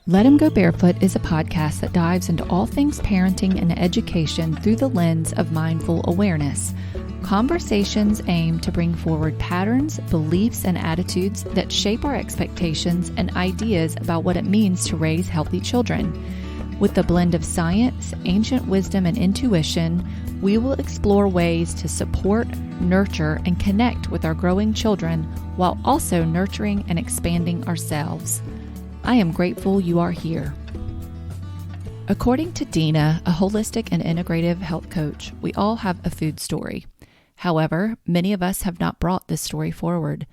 Let 'Em Go Barefoot is a podcast that dives into all things parenting and education through the lens of mindful awareness. Conversations aim to bring forward patterns, beliefs, and attitudes that shape our expectations and ideas about what it means to raise healthy children. With a blend of science, ancient wisdom, and intuition, we will explore ways to support, nurture, and connect with our growing children while also nurturing and expanding ourselves. I am grateful you are here. According to Deena, a holistic and integrative health coach, we all have a food story. However, many of us have not brought this story forward.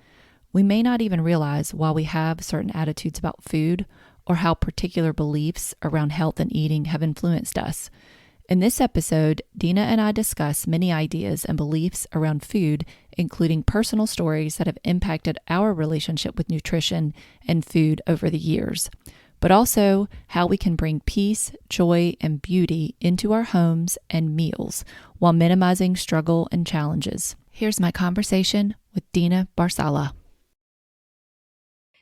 We may not even realize why we have certain attitudes about food or how particular beliefs around health and eating have influenced us. In this episode, Deena and I discuss many ideas and beliefs around food, including personal stories that have impacted our relationship with nutrition and food over the years, but also how we can bring peace, joy, and beauty into our homes and meals while minimizing struggle and challenges. Here's my conversation with Deena Barcela.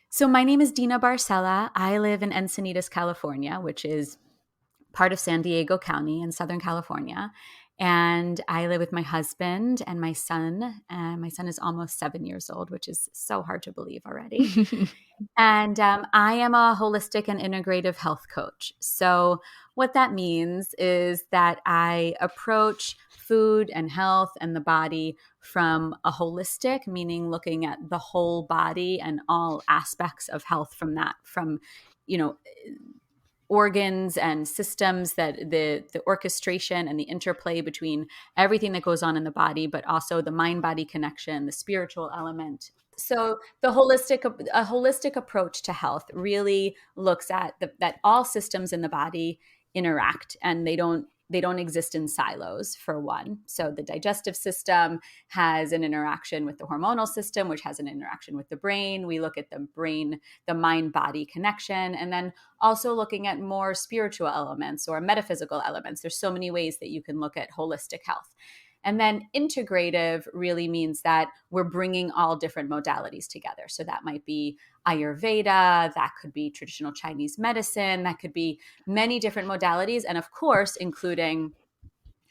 So my name is Deena Barcela. I live in Encinitas, California, which is part of San Diego County in Southern California. And I live with my husband and my son. And my son is almost 7 years old, which is so hard to believe already. And I am a holistic and integrative health coach. So what that means is that I approach food and health and the body from a holistic, meaning looking at the whole body and all aspects of health from that, from, organs and systems, that the orchestration and the interplay between everything that goes on in the body, but also the mind-body connection, the spiritual element. So a holistic approach to health really looks at that all systems in the body interact, and they don't exist in silos, for one. So the digestive system has an interaction with the hormonal system, which has an interaction with the brain. We look at the mind-body connection, and then also looking at more spiritual elements or metaphysical elements. There's so many ways that you can look at holistic health. And then integrative really means that we're bringing all different modalities together. So that might be Ayurveda, that could be traditional Chinese medicine, that could be many different modalities, and of course, including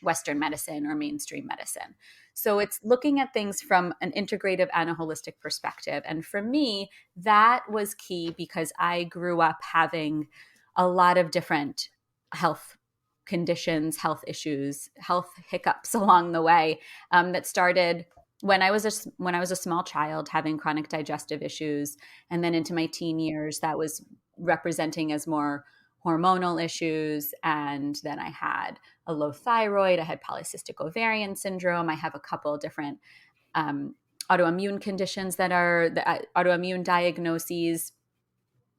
Western medicine or mainstream medicine. So it's looking at things from an integrative and a holistic perspective. And for me, that was key because I grew up having a lot of different health conditions, health issues, health hiccups along the way, that started when I was a small child, having chronic digestive issues, and then into my teen years, that was representing as more hormonal issues. And then I had a low thyroid, I had polycystic ovarian syndrome, I have a couple of different autoimmune conditions that are the autoimmune diagnoses.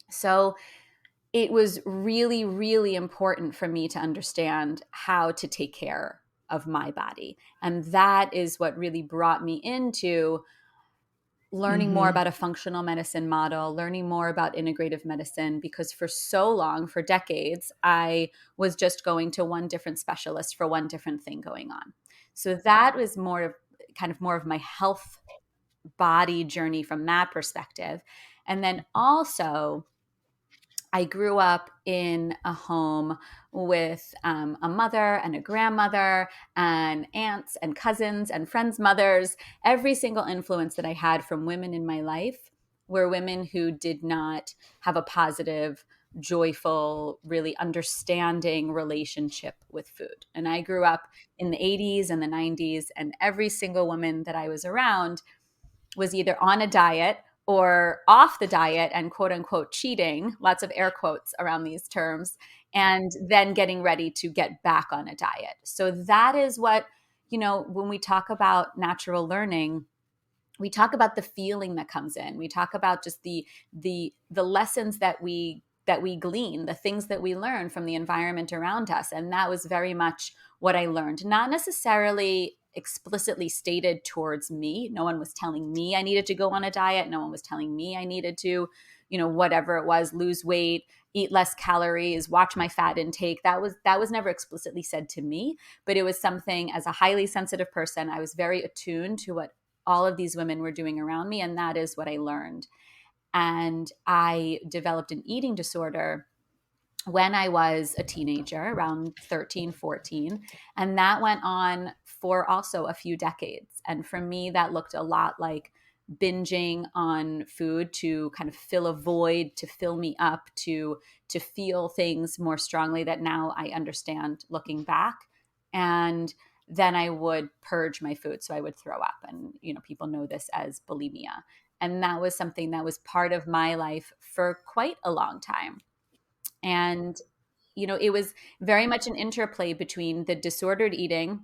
So it was really, really important for me to understand how to take care of my body. And that is what really brought me into learning more about a functional medicine model, learning more about integrative medicine, because for so long, for decades, I was just going to one different specialist for one different thing going on. So that was more of my health body journey from that perspective. And then also, I grew up in a home with a mother and a grandmother and aunts and cousins and friends' mothers. Every single influence that I had from women in my life were women who did not have a positive, joyful, really understanding relationship with food. And I grew up in the 80s and the 90s, and every single woman that I was around was either on a diet or off the diet and quote unquote cheating, lots of air quotes around these terms, and then getting ready to get back on a diet. So that is what, when we talk about natural learning, we talk about the feeling that comes in. We talk about just the lessons that we glean, the things that we learn from the environment around us. And that was very much what I learned, not necessarily explicitly stated towards me. No one was telling me I needed to go on a diet. No one was telling me I needed to, whatever it was, lose weight, eat less calories, watch my fat intake. That was never explicitly said to me, but it was something, as a highly sensitive person, I was very attuned to what all of these women were doing around me. And that is what I learned. And I developed an eating disorder when I was a teenager, around 13, 14. And that went on for also a few decades. And for me, that looked a lot like binging on food to kind of fill a void, to fill me up, to feel things more strongly that now I understand looking back. And then I would purge my food. So I would throw up. And, people know this as bulimia. And that was something that was part of my life for quite a long time. And, it was very much an interplay between the disordered eating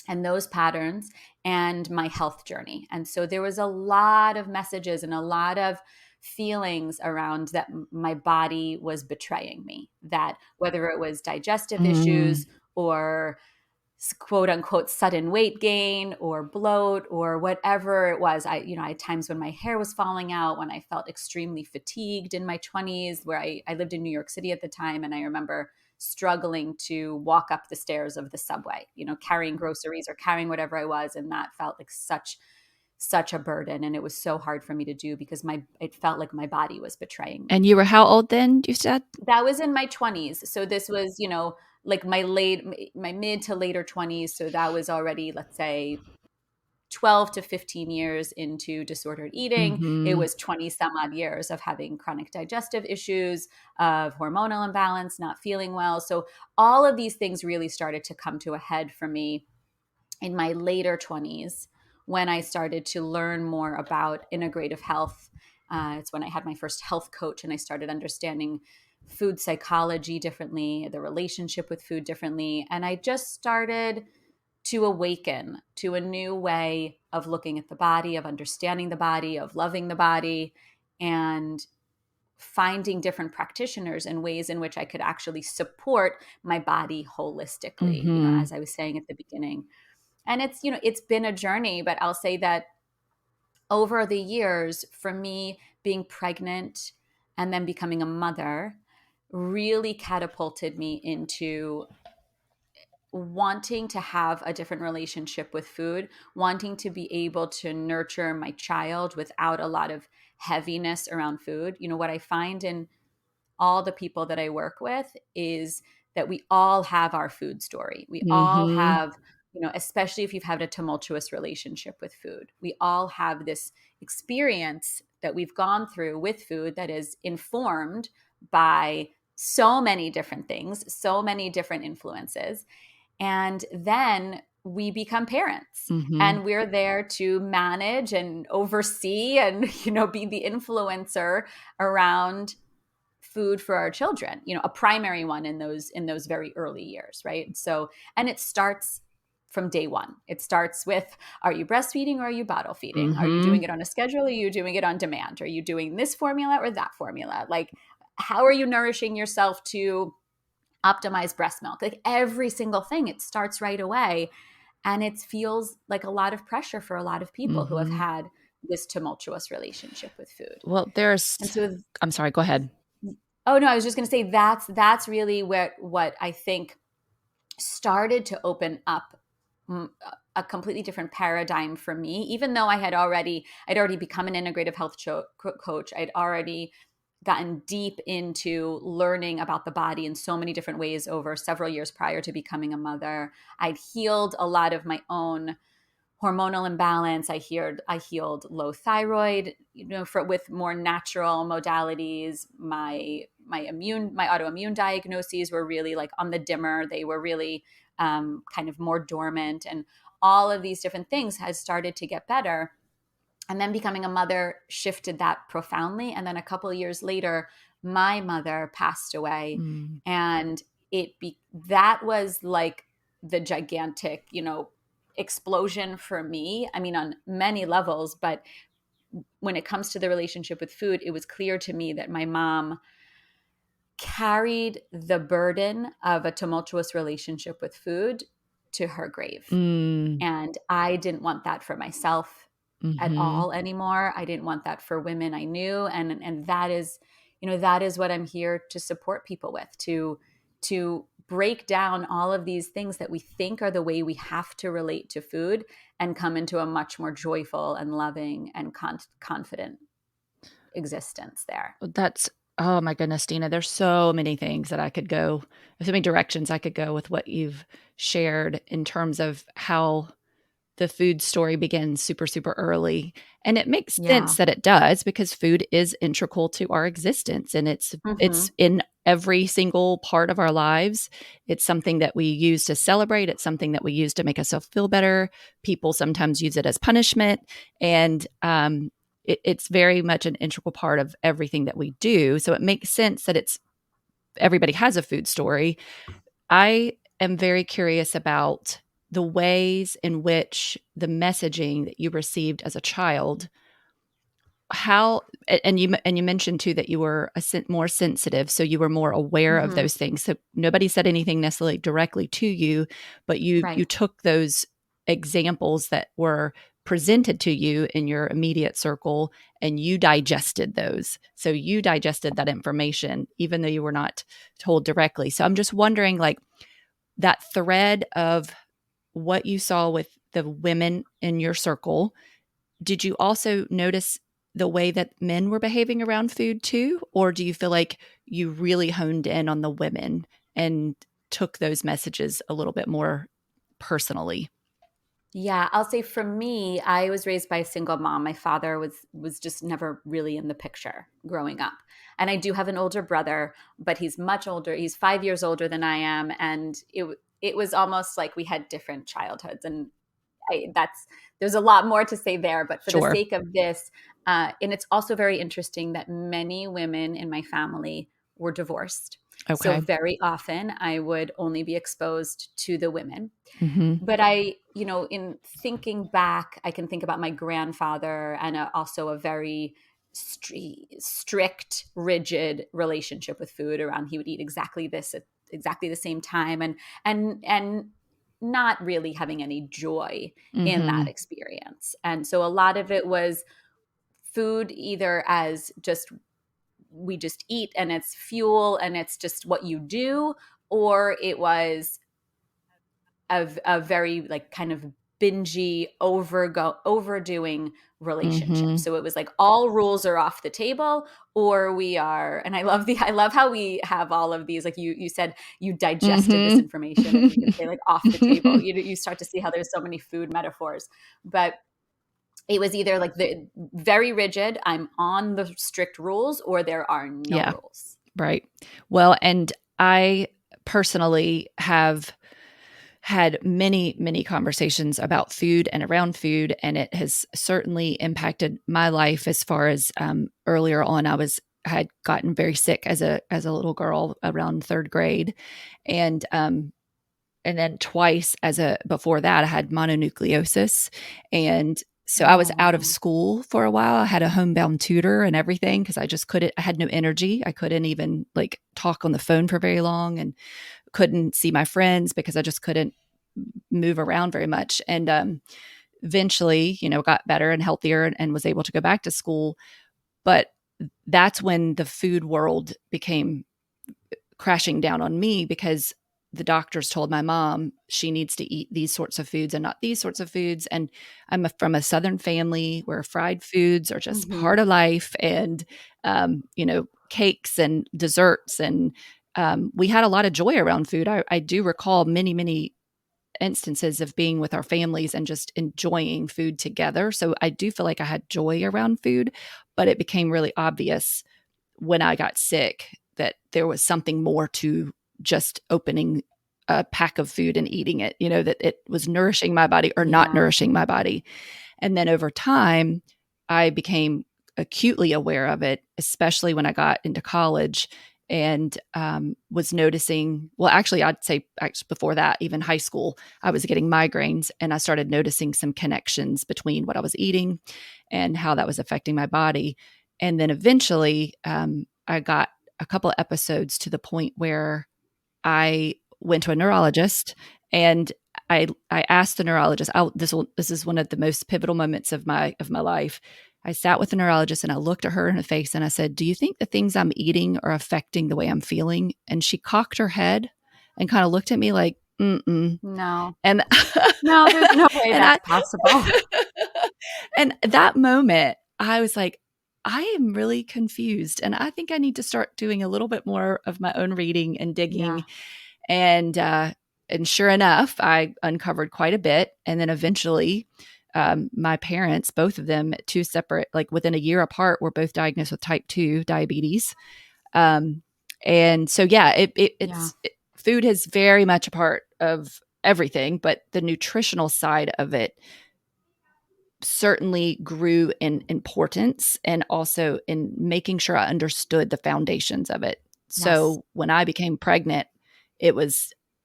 and those patterns and my health journey. And so there was a lot of messages and a lot of feelings around that my body was betraying me, that whether it was digestive issues or quote unquote sudden weight gain or bloat or whatever it was. I had times when my hair was falling out, when I felt extremely fatigued in my 20s, where I lived in New York City at the time. And I remember struggling to walk up the stairs of the subway, carrying groceries or carrying whatever I was. And that felt like such a burden. And it was so hard for me to do because it felt like my body was betraying me. And you were how old then, you said? That was in my 20s. So this was, like my mid to later 20s. So that was already, let's say, 12 to 15 years into disordered eating. It was 20 some odd years of having chronic digestive issues, of hormonal imbalance, not feeling well. So all of these things really started to come to a head for me in my later 20s when I started to learn more about integrative health. It's when I had my first health coach and I started understanding food psychology differently, the relationship with food differently. And I just started to awaken to a new way of looking at the body, of understanding the body, of loving the body, and finding different practitioners and ways in which I could actually support my body holistically, as I was saying at the beginning. And it's been a journey, but I'll say that over the years, for me, being pregnant and then becoming a mother really catapulted me into wanting to have a different relationship with food, wanting to be able to nurture my child without a lot of heaviness around food. What I find in all the people that I work with is that we all have our food story. We all have, especially if you've had a tumultuous relationship with food, we all have this experience that we've gone through with food that is informed by so many different things, so many different influences. And then we become parents and we're there to manage and oversee and, be the influencer around food for our children, a primary one in those very early years, right? So, and it starts from day one. It starts with, are you breastfeeding or are you bottle feeding? Are you doing it on a schedule? Or are you doing it on demand? Are you doing this formula or that formula? Like, how are you nourishing yourself to optimize breast milk? Like every single thing, it starts right away. And it feels like a lot of pressure for a lot of people who have had this tumultuous relationship with food. Well, I'm sorry, go ahead. Oh no, I was just going to say that's really what I think started to open up a completely different paradigm for me. Even though I'd already become an integrative health coach, I'd already gotten deep into learning about the body in so many different ways over several years prior to becoming a mother. I'd healed a lot of my own hormonal imbalance. I healed low thyroid, with more natural modalities. My autoimmune diagnoses were really like on the dimmer. They were really kind of more dormant, and all of these different things has started to get better. And then becoming a mother shifted that profoundly. And then a couple of years later, my mother passed away. And that was like the gigantic, explosion for me. I mean, on many levels, but when it comes to the relationship with food, it was clear to me that my mom carried the burden of a tumultuous relationship with food to her grave. And I didn't want that for myself at all anymore. I didn't want that for women I knew. And that is, that is what I'm here to support people with, to break down all of these things that we think are the way we have to relate to food and come into a much more joyful and loving and confident existence there. That's Oh my goodness, Deena, there's so many things that I could go, so many directions I could go with what you've shared in terms of how the food story begins super, super early. And it makes Yeah. sense that it does because food is integral to our existence and it's Hmm. in every single part of our lives. It's something that we use to celebrate. It's something that we use to make ourselves feel better. People sometimes use it as punishment. And it's very much an integral part of everything that we do. So it makes sense that it's everybody has a food story. I am very curious about the ways in which the messaging that you received as a child, how and you mentioned too that you were more sensitive, so you were more aware of Hmm. those things. So nobody said anything necessarily directly to you, but you Right. took those examples that were presented to you in your immediate circle and you digested those. So you digested that information even though you were not told directly. So I'm just wondering, like, that thread of what you saw with the women in your circle, did you also notice the way that men were behaving around food too? Or do you feel like you really honed in on the women and took those messages a little bit more personally? Yeah, I'll say for me, I was raised by a single mom. My father was just never really in the picture growing up. And I do have an older brother, but he's much older. He's 5 years older than I am, and it was almost like we had different childhoods. And that's there's a lot more to say there, but for the Sure. sake of this, and it's also very interesting that many women in my family were divorced. So Okay. very often I would only be exposed to the women. Mhm. But in thinking back, I can think about my grandfather and also a very strict, rigid relationship with food around he would eat exactly this at exactly the same time, and not really having any joy in that Mhm. experience. And so a lot of it was food either as just we just eat and it's fuel and it's just what you do, or it was a very like kind of bingy overdoing relationship. Mhm. So it was like all rules are off the table, or we are. And I love how we have all of these, like you said, you digested this Mhm. information, and you could say like off the table. You start to see how there's so many food metaphors. But it was either like the very rigid, I'm on the strict rules, or there are no Yeah, rules. right. Well, and I personally have had many, many conversations about food and around food, and it has certainly impacted my life as far as earlier on. Had gotten very sick as a little girl around third grade, and then twice as a before that I had mononucleosis, and so I was Oh out of wow. school for a while. I had a homebound tutor and everything because I just couldn't. I had no energy. I couldn't even like talk on the phone for very long, and couldn't see my friends because I just couldn't move around very much. And eventually, got better and healthier and was able to go back to school. But that's when the food world became crashing down on me because the doctors told my mom she needs to eat these sorts of foods and not these sorts of foods. And from a Southern family where fried foods are just Hmm. part of life, and cakes and desserts, and we had a lot of joy around food. I do recall many, many instances of being with our families and just enjoying food together. So I do feel like I had joy around food, but it became really obvious when I got sick that there was something more to just opening a pack of food and eating it, that it was nourishing my body or not Yeah. nourishing my body. And then over time, I became acutely aware of it, especially when I got into college and was noticing. Well, actually, I'd say before that, even high school, I was getting migraines and I started noticing some connections between what I was eating and how that was affecting my body. And then eventually, I got a couple of episodes to the point where I went to a neurologist and I asked the neurologist. This is one of the most pivotal moments of my life. I sat with the neurologist and I looked at her in the face and I said, "Do you think the things I'm eating are affecting the way I'm feeling?" And she cocked her head and kind of looked at me like, "Mm-mm." No. And No, there's no way and that's I possible. and that moment, I was like, I am really confused, and I think I need to start doing a little bit more of my own reading and Yeah. digging. And sure enough, I uncovered quite a bit. And then eventually, my parents, both of them, two separate, like within a year apart, were both diagnosed with type 2 diabetes. Um, and so, yeah, Yeah. food is very much a part of everything, but the nutritional side of it certainly grew in importance and also in making sure I understood the foundations of it. Yes. So when I became pregnant,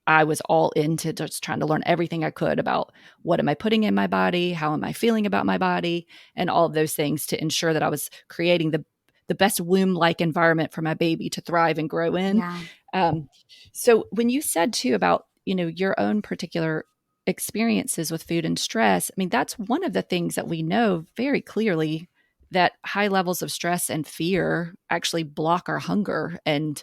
I was all into just trying to learn everything I could about what am I putting in my body, how am I feeling about my body, and all of those things to ensure that I was creating the best womb-like environment for my baby to thrive and grow in. Yeah. Um, so when you said too about, your own particular experiences with food and stress, I mean, that's one of the things that we know very clearly, that high levels of stress and fear actually block our hunger and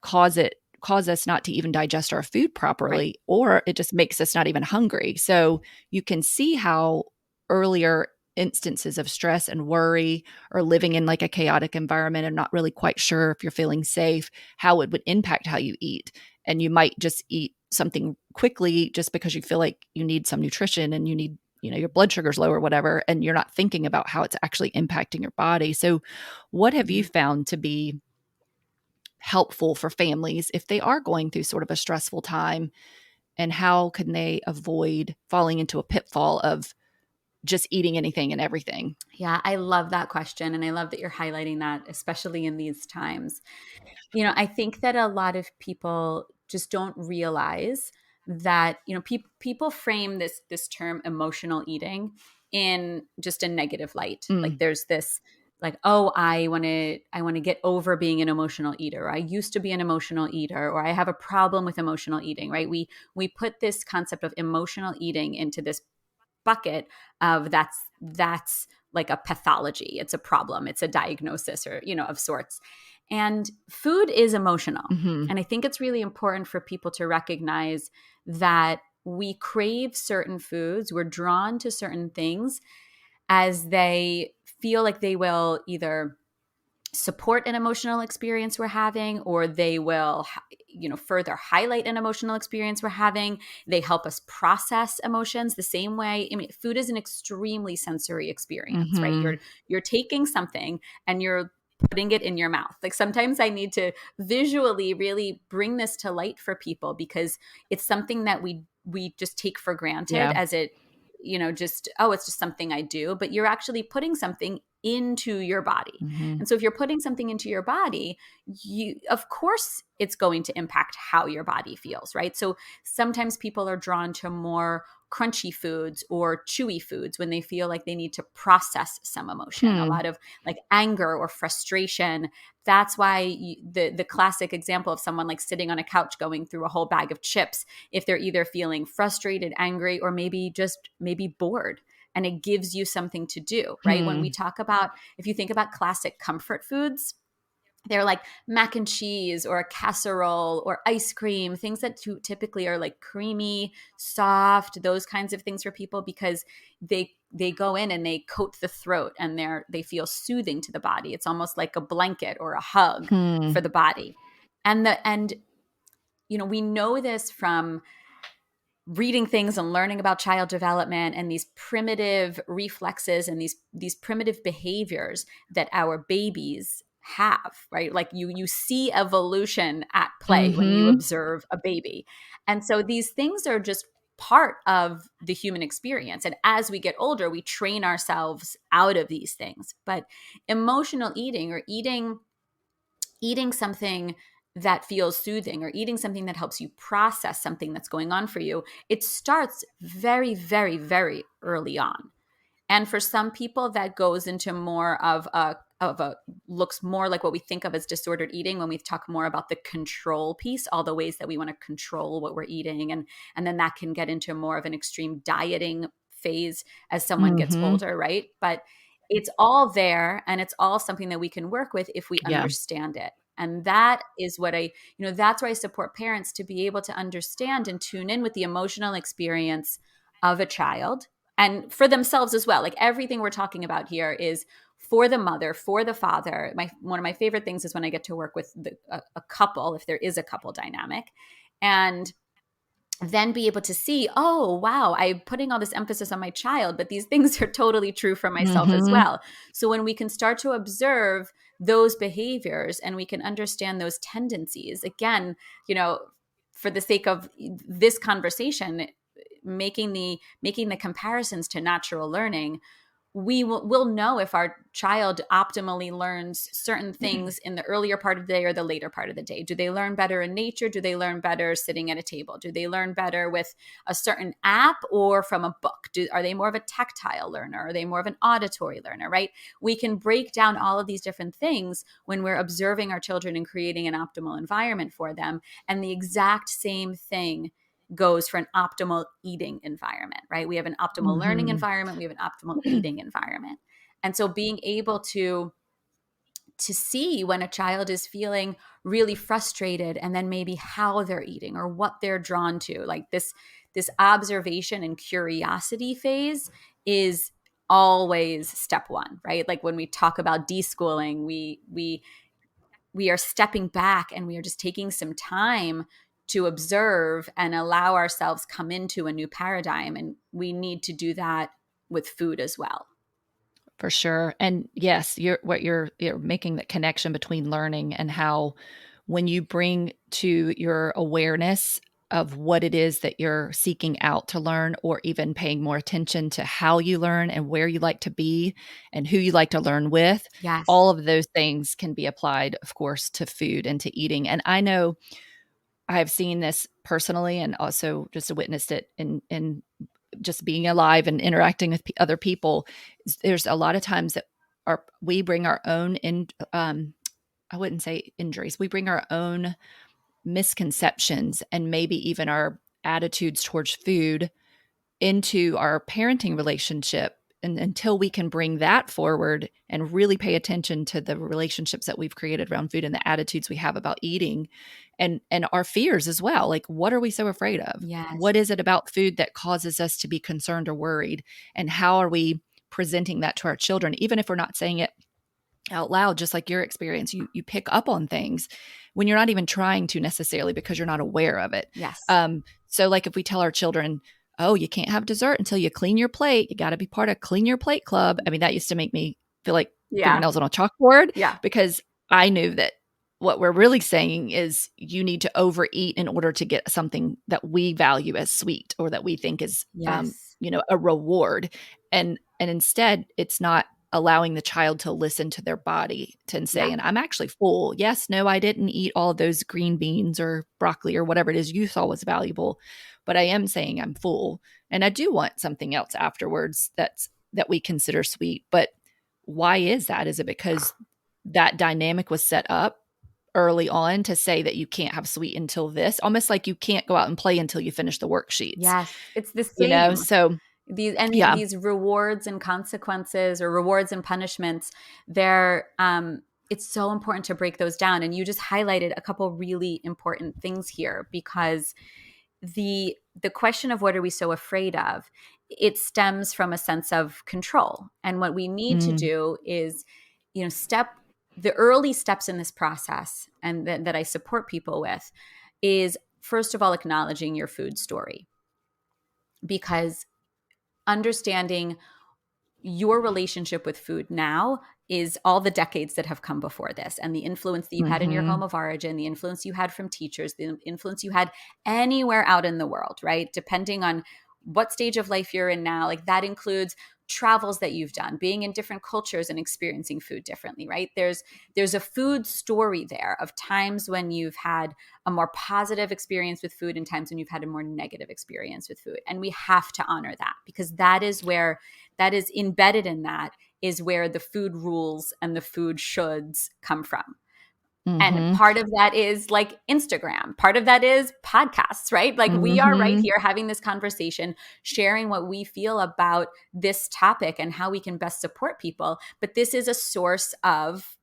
cause us not to even digest our food Right. properly, or it just makes us not even hungry. So you can see how earlier instances of stress and worry, or living in like a chaotic environment and not really quite sure if you're feeling safe, how it would impact how you eat. And you might just eat something quickly just because you feel like you need some nutrition and you need, your blood sugar's low or whatever, and you're not thinking about how it's actually impacting your body. So what have you Mhm. found to be helpful for families if they are going through sort of a stressful time, and how can they avoid falling into a pitfall of just eating anything and everything? Yeah, I love that question. And I love that you're highlighting that, especially in these times. I think that a lot of people just don't realize that, people frame this term emotional eating in just a negative light. Like Mm. there's this like, oh, I want to get over being an emotional eater. Or I used to be an emotional eater, or I have a problem with emotional eating, right? We put this concept of emotional eating into this bucket of that's like a pathology, it's a problem, it's a diagnosis, or of sorts. And food is emotional, Mhm. and I think it's really important for people to recognize that we crave certain foods, we're drawn to certain things as they feel like they will either support an emotional experience we're having, or they will further highlight an emotional experience we're having. They help us process emotions the same way. I mean, food is an extremely sensory experience, right? you're Mhm. you're taking something and you're putting it in your mouth. Like sometimes I need to visually really bring this to light for people, because it's something that we just take for granted, Yeah. as it just, oh, it's just something I do, but you're actually putting something into your body. Mhm. And so if you're putting something into your body, of course it's going to impact how your body feels, right? So sometimes people are drawn to more crunchy foods or chewy foods when they feel like they need to process some emotion, a Hmm. lot of like anger or frustration. That's why the classic example of someone like sitting on a couch going through a whole bag of chips, if they're either feeling frustrated, angry, or maybe bored, and it gives you something to do, right? When we Hmm. talk about, if you think about classic comfort foods, they're like mac and cheese or a casserole or ice cream, things that typically are like creamy, soft, those kinds of things for people, because they go in and they coat the throat, and they feel soothing to the body. It's almost like a blanket or a hug for Hmm. the body. And we know this from reading things and learning about child development, and these primitive reflexes and these primitive behaviors that our babies have, right? Like you see evolution at play when you Mhm. observe a baby. And so these things are just part of the human experience, and as we get older we train ourselves out of these things. But emotional eating, or eating something that feels soothing, or eating something that helps you process something that's going on for you, it starts very, very, very early on. And for some people that goes into more of a looks more like what we think of as disordered eating when we talk more about the control piece, all the ways that we want to control what we're eating. And then that can get into more of an extreme dieting phase as someone gets Mhm. older, right? But it's all there, and it's all something that we can work with if we Yeah. understand it. And that is what that's why I support parents to be able to understand and tune in with the emotional experience of a child, and for themselves as well. Like everything we're talking about here is for the mother, for the father. One of my favorite things is when I get to work with a couple, if there is a couple dynamic, and then be able to see, oh, wow, I'm putting all this emphasis on my child, but these things are totally true for myself as Mm-hmm. well. So when we can start to observe those behaviors and we can understand those tendencies, again, for the sake of this conversation, making the comparisons to natural learning, we'll know if our child optimally learns certain things in the earlier part of the day or the later part of the day. Do they learn better in nature? Do they learn better sitting at a table? Do they learn better with a certain app or from a book? Are they more of a tactile learner? Are they more of an auditory learner, right? We can break down all of these different things when we're observing our children and creating an optimal environment for them. And the exact same thing goes for an optimal eating environment, right? We have an optimal learning Mm-hmm. environment, we have an optimal eating environment. And so being able to see when a child is feeling really frustrated and then maybe how they're eating or what they're drawn to, like this observation and curiosity phase is always step one, right? Like when we talk about deschooling, we are stepping back and we are just taking some time to observe and allow ourselves come into a new paradigm. And we need to do that with food as well. For sure. And yes, you're making that connection between learning and how when you bring to your awareness of what it is that you're seeking out to learn, or even paying more attention to how you learn and where you like to be and who you like to learn with, Yes. all of those things can be applied, of course, to food and to eating. And I know I have seen this personally and also just witnessed it in just being alive and interacting with other people. There's a lot of times that we bring our own I wouldn't say injuries. We bring our own misconceptions and maybe even our attitudes towards food into our parenting relationship. And until we can bring that forward and really pay attention to the relationships that we've created around food and the attitudes we have about eating and our fears as well. Like, what are we so afraid of? Yes. What is it about food that causes us to be concerned or worried? And how are we presenting that to our children? Even if we're not saying it out loud, just like your experience, you pick up on things when you're not even trying to necessarily because you're not aware of it. Yes. So like if we tell our children, oh, you can't have dessert until you clean your plate, you got to be part of clean your plate club. I mean, that used to make me feel like Yeah. fingernails on a chalkboard, Yeah. because I knew that what we're really saying is you need to overeat in order to get something that we value as sweet or that we think is Yes. a reward. And instead it's not allowing the child to listen to their body to say, Yeah. and I'm actually full. Yes, no, I didn't eat all of those green beans or broccoli or whatever it is you saw was valuable, but I am saying I'm full and I do want something else afterwards that we consider sweet. But why is that? Is it because that dynamic was set up early on to say that you can't have sweet until this, almost like you can't go out and play until you finish the worksheets, Yes. It's the same. So yeah. These rewards and consequences, or rewards and punishments, they're it's so important to break those down. And you just highlighted a couple really important things here, because the question of what are we so afraid of, it stems from a sense of control. And what we need to Mm, do is, the early steps in this process, and that I support people with, is first of all acknowledging your food story, because understanding your relationship with food now is all the decades that have come before this, and the influence that you had in your home mhm. of origin, the influence you had from teachers, the influence you had anywhere out in the world, right? Depending on what stage of life you're in now, like that includes travels that you've done, being in different cultures and experiencing food differently, right? There's a food story there of times when you've had a more positive experience with food and times when you've had a more negative experience with food. And we have to honor that, because that is embedded in that is where the food rules and the food shoulds come from. And Mhm. part of that is like Instagram. Part of that is podcasts, right? Like we are right Mhm. here having this conversation, sharing what we feel about this topic and how we can best support people. But this is a source of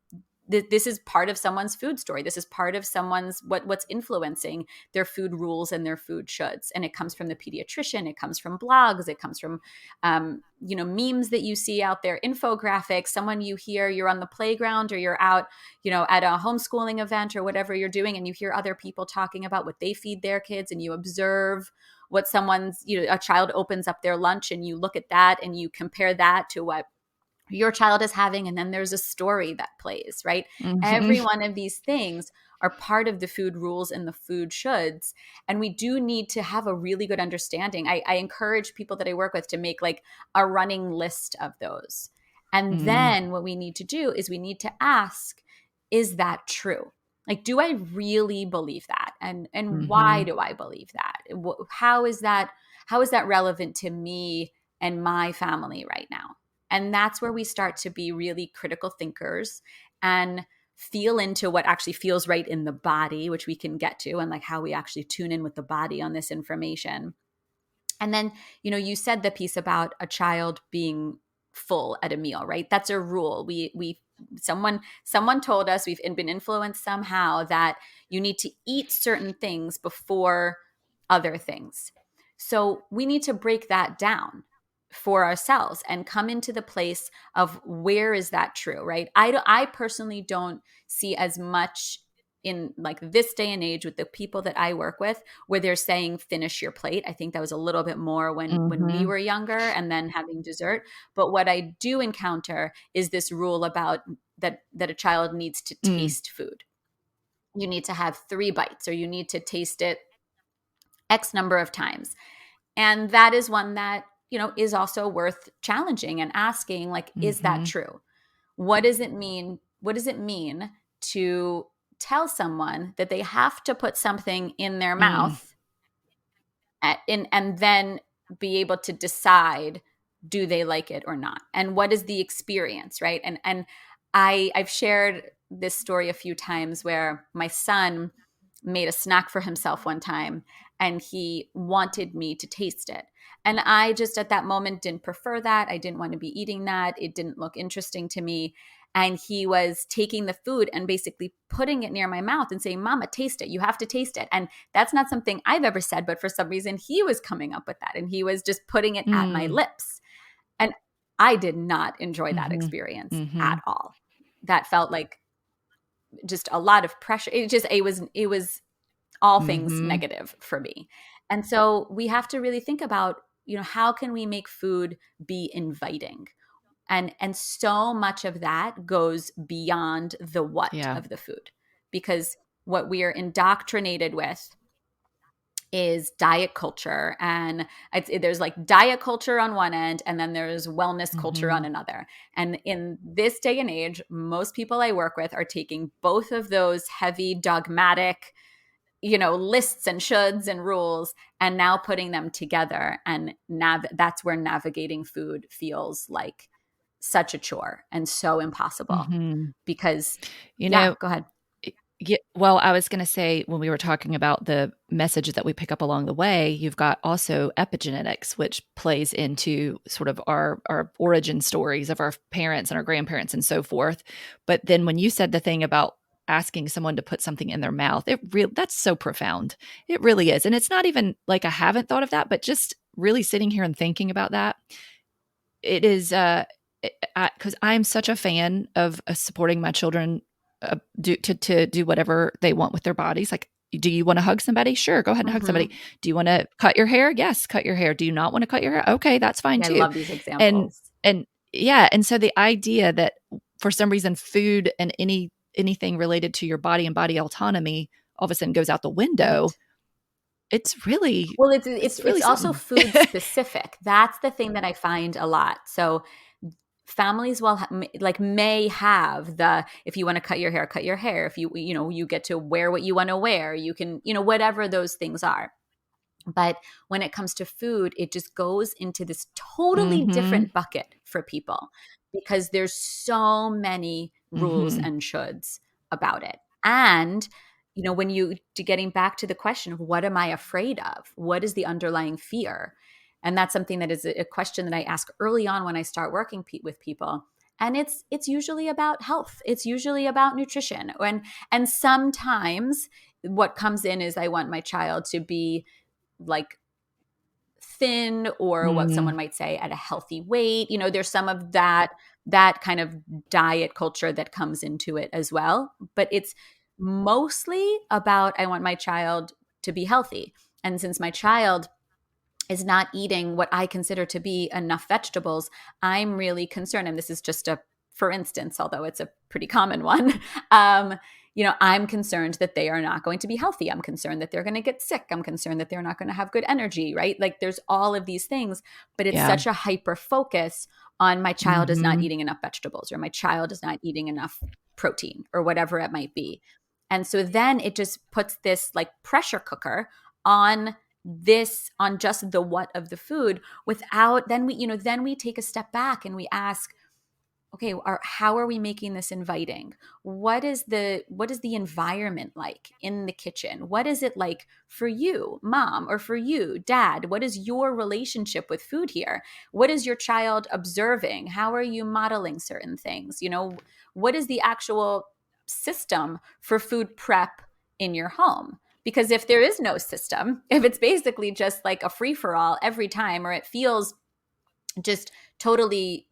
this is part of someone's food story. This is part of someone's what's influencing their food rules and their food shoulds. And it comes from the pediatrician. It comes from blogs. It comes from memes that you see out there, infographics, someone you hear, you're on the playground or you're out, at a homeschooling event or whatever you're doing, and you hear other people talking about what they feed their kids, and you observe what someone's, a child opens up their lunch, and you look at that and you compare that to what your child is having, and then there's a story that plays, right? Every one of these things are part of the food rules and the food shoulds, and we do need to have a really good understanding. I encourage people that I work with to make like a running list of those, and then what we need to do is we need to ask, is that true? Like, do I really believe that? And why do I believe that? How is that relevant to me and my family right now? And that's where we start to be really critical thinkers and feel into what actually feels right in the body, which we can get to, and like how we actually tune in with the body on this information. And then, you said the piece about a child being full at a meal, right? That's a rule. Someone told us, we've been influenced somehow that you need to eat certain things before other things. So we need to break that down for ourselves and come into the place of where is that true, right? I personally don't see as much in like this day and age with the people that I work with where they're saying finish your plate. I think that was a little bit more when we were younger, and then having dessert. But what I do encounter is this rule about that a child needs to taste food. You need to have 3 bites, or you need to taste it X number of times. And that is one that, is also worth challenging and asking, like, is that true? What does it mean? What does it mean to tell someone that they have to put something in their mouth and then be able to decide, do they like it or not? And what is the experience, right? And I've shared this story a few times where my son made a snack for himself one time, and he wanted me to taste it. And I just at that moment didn't prefer that. I didn't want to be eating that. It didn't look interesting to me. And he was taking the food and basically putting it near my mouth and saying, Mama, taste it. You have to taste it. And that's not something I've ever said, but for some reason he was coming up with that, and he was just putting it at my lips. And I did not enjoy that experience at all. That felt like just a lot of pressure. It was all things negative for me. And so we have to really think about, how can we make food be inviting? And so much of that goes beyond the what of the food, because what we are indoctrinated with is diet culture, and there's like diet culture on one end, and then there's wellness culture on another. And in this day and age, most people I work with are taking both of those heavy dogmatic, lists and shoulds and rules, and now putting them together. And that's where navigating food feels like such a chore and so impossible because, go ahead. Yeah, well, I was going to say, when we were talking about the messages that we pick up along the way, you've got also epigenetics, which plays into sort of our origin stories of our parents and our grandparents and so forth. But then when you said the thing about asking someone to put something in their mouth, that's so profound. It really is. And it's not even like I haven't thought of that, but just really sitting here and thinking about that, it is because I'm such a fan of supporting my children to do whatever they want with their bodies. Like, do you want to hug somebody? Sure, go ahead and hug somebody. Do you want to cut your hair? Yes, cut your hair. Do you not want to cut your hair? Okay, that's fine too. I love these examples. And so the idea that for some reason food and anything related to your body and body autonomy all of a sudden goes out the window. Right. It's really it's also food specific. That's the thing that I find a lot. So families may have if you want to cut your hair, cut your hair. If you get to wear what you want to wear, you can, whatever those things are. But when it comes to food, it just goes into this totally different bucket for people because there's so many rules and shoulds about it. And, getting back to the question of what am I afraid of? What is the underlying fear? And that's something that is a question that I ask early on when I start working with people. And it's usually about health. It's usually about nutrition. And sometimes what comes in is I want my child to be like thin, or what someone might say at a healthy weight. There's some of that kind of diet culture that comes into it as well. But it's mostly about I want my child to be healthy. And since my child is not eating what I consider to be enough vegetables, I'm really concerned. And this is just a for instance, although it's a pretty common one. I'm concerned that they are not going to be healthy. I'm concerned that they're going to get sick. I'm concerned that they're not going to have good energy, right? Like there's all of these things, but it's such a hyper focus on my child is not eating enough vegetables, or my child is not eating enough protein, or whatever it might be. And so then it just puts this like pressure cooker on just the what of the food, without then we take a step back and we ask, okay, how are we making this inviting? What is the environment like in the kitchen? What is it like for you, mom, or for you, dad? What is your relationship with food here? What is your child observing? How are you modeling certain things? What is the actual system for food prep in your home? Because if there is no system, if it's basically just like a free-for-all every time, or it feels just totally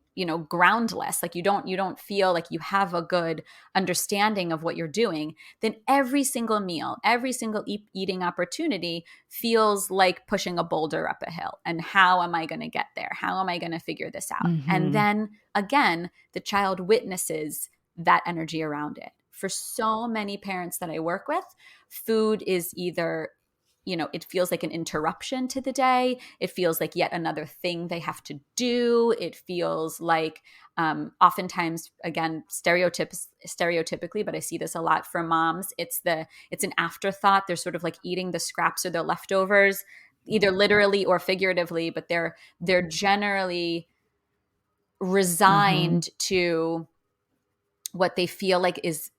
groundless, like you don't feel like you have a good understanding of what you're doing, then every single meal, every single eating opportunity feels like pushing a boulder up a hill. And how am I going to get there? How am I going to figure this out? And then again, the child witnesses that energy around it. For so many parents that I work with, food is either it feels like an interruption to the day. It feels like yet another thing they have to do. It feels like oftentimes, again, stereotypically, but I see this a lot for moms. It's an afterthought. They're sort of like eating the scraps or the leftovers, either literally or figuratively, but they're generally resigned to what they feel like is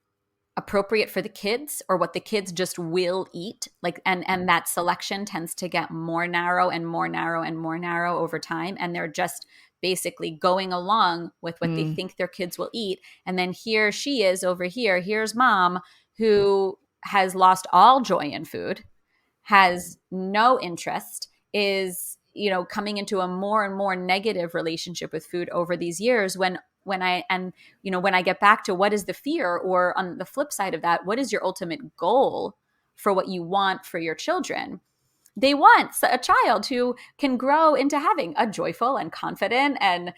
appropriate for the kids, or what the kids just will eat, like and that selection tends to get more narrow and more narrow and more narrow over time, and they're just basically going along with what they think their kids will eat. And then here she is over here, here's mom who has lost all joy in food, has no interest, is coming into a more and more negative relationship with food over these years, when I get back to what is the fear, or on the flip side of that, what is your ultimate goal for what you want for your children? They want a child who can grow into having a joyful and confident and,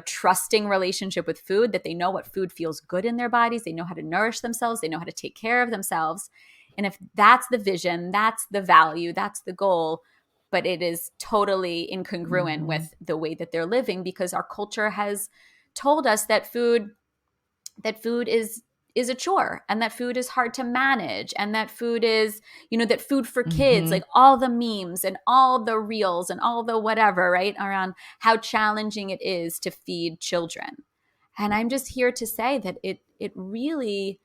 trusting relationship with food, that they know what food feels good in their bodies. They know how to nourish themselves. They know how to take care of themselves. And if that's the vision, that's the value, that's the goal, but it is totally incongruent with the way that they're living, because our culture has told us that food is a chore, and that food is hard to manage, and that food is, that food for kids, like all the memes and all the reels and all the whatever, right, around how challenging it is to feed children. And I'm just here to say that it really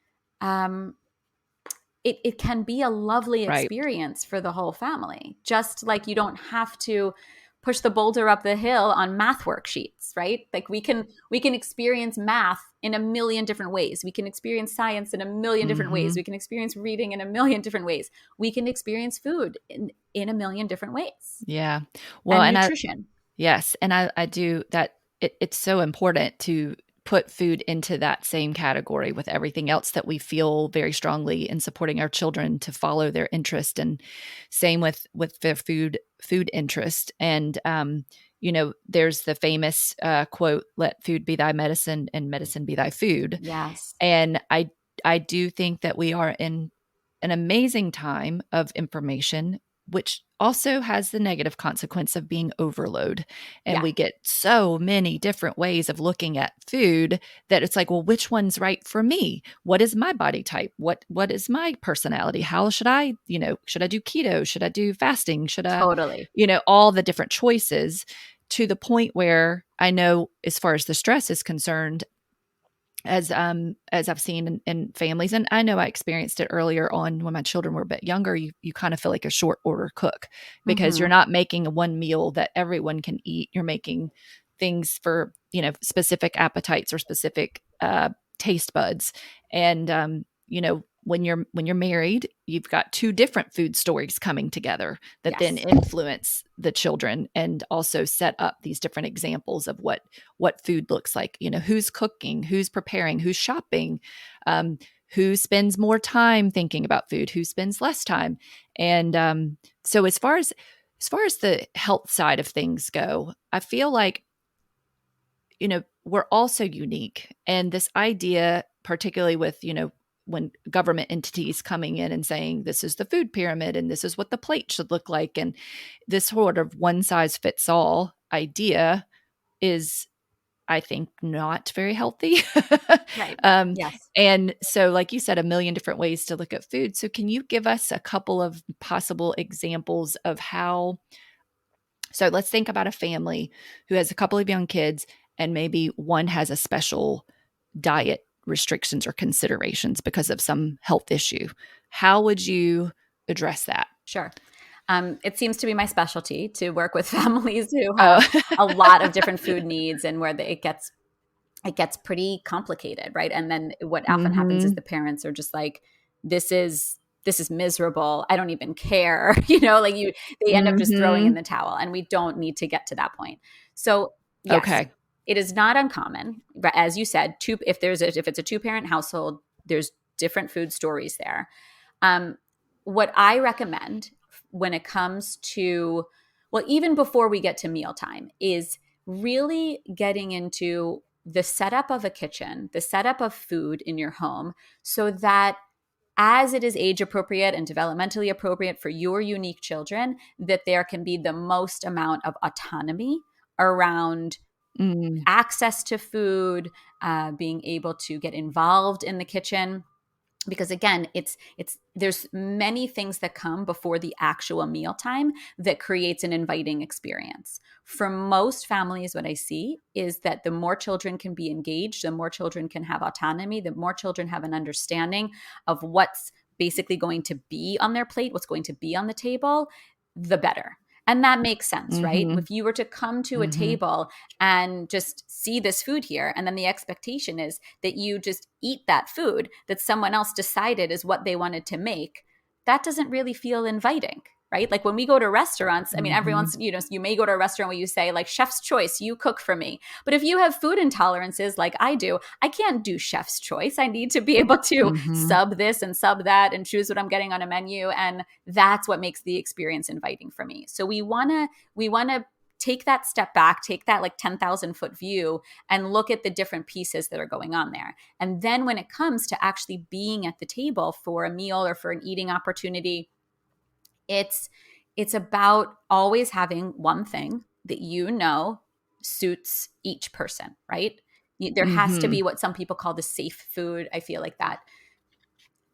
it can be a lovely experience for the whole family. Just like you don't have to push the boulder up the hill on math worksheets, right? Like we can experience math in a million different ways. We can experience science in a million different ways. We can experience reading in a million different ways. We can experience food in a million different ways. Yeah. Well, and nutrition. Yes. And I do that. It's so important to put food into that same category with everything else that we feel very strongly in supporting our children to follow their interest, and same with their food interest. And, there's the famous quote, "Let food be thy medicine and medicine be thy food." Yes. And I do think that we are in an amazing time of information, which also has the negative consequence of being overload. And we get so many different ways of looking at food that it's like, well, which one's right for me? What is my body type? What is my personality? How should I, should I do keto? Should I do fasting? Should I, Totally. All the different choices, to the point where I know, as far as the stress is concerned, as I've seen in families, and I know I experienced it earlier on when my children were a bit younger, you kind of feel like a short order cook, because you're not making one meal that everyone can eat. You're making things for specific appetites or specific taste buds. And when you're married, you've got two different food stories coming together that then Yes. influence the children and also set up these different examples of what food looks like. Who's cooking, who's preparing, who's shopping, who spends more time thinking about food, who spends less time. And so as far as the health side of things go, I feel like we're also unique. And this idea, particularly with, when government entities coming in and saying, this is the food pyramid and this is what the plate should look like. And this sort of one size fits all idea is, I think, not very healthy. Right. um, Yes. and so, like you said, a million different ways to look at food. So can you give us a couple of possible examples of how? So let's think about a family who has a couple of young kids and maybe one has a special diet restrictions or considerations because of some health issue. How would you address that? Sure. It seems to be my specialty to work with families who have Oh, a lot of different food needs and where it gets pretty complicated, right? And then what often happens is mm-hmm. the parents are just like, this is miserable. I don't even care. They end up just throwing in Mm-hmm. the towel, and we don't need to get to that point. So yes, Okay. it is not uncommon, but as you said, if it's a two-parent household, there's different food stories there. What I recommend when it comes to, well, even before we get to mealtime, is really getting into the setup of a kitchen, the setup of food in your home, so that as it is age appropriate and developmentally appropriate for your unique children, that there can be the most amount of autonomy around Mm, access to food, being able to get involved in the kitchen. Because again, there's many things that come before the actual mealtime that creates an inviting experience. For most families, what I see is that the more children can be engaged, the more children can have autonomy, the more children have an understanding of what's basically going to be on their plate, what's going to be on the table, the better. And that makes sense, right? mm-hmm. If you were to come to a Mm-hmm. table and just see this food here, and then the expectation is that you just eat that food that someone else decided is what they wanted to make, that doesn't really feel inviting, right? Like when we go to restaurants, I mean, Mm-hmm. everyone's, you may go to a restaurant where you say, like, chef's choice, you cook for me. But if you have food intolerances like I do, I can't do chef's choice. I need to be able to Mm-hmm. sub this and sub that and choose what I'm getting on a menu. And that's what makes the experience inviting for me. So we want to take that step back, take that like 10,000-foot view and look at the different pieces that are going on there. And then when it comes to actually being at the table for a meal or for an eating opportunity, it's about always having one thing that suits each person, right? There has to Mm-hmm. be what some people call the safe food. I feel like that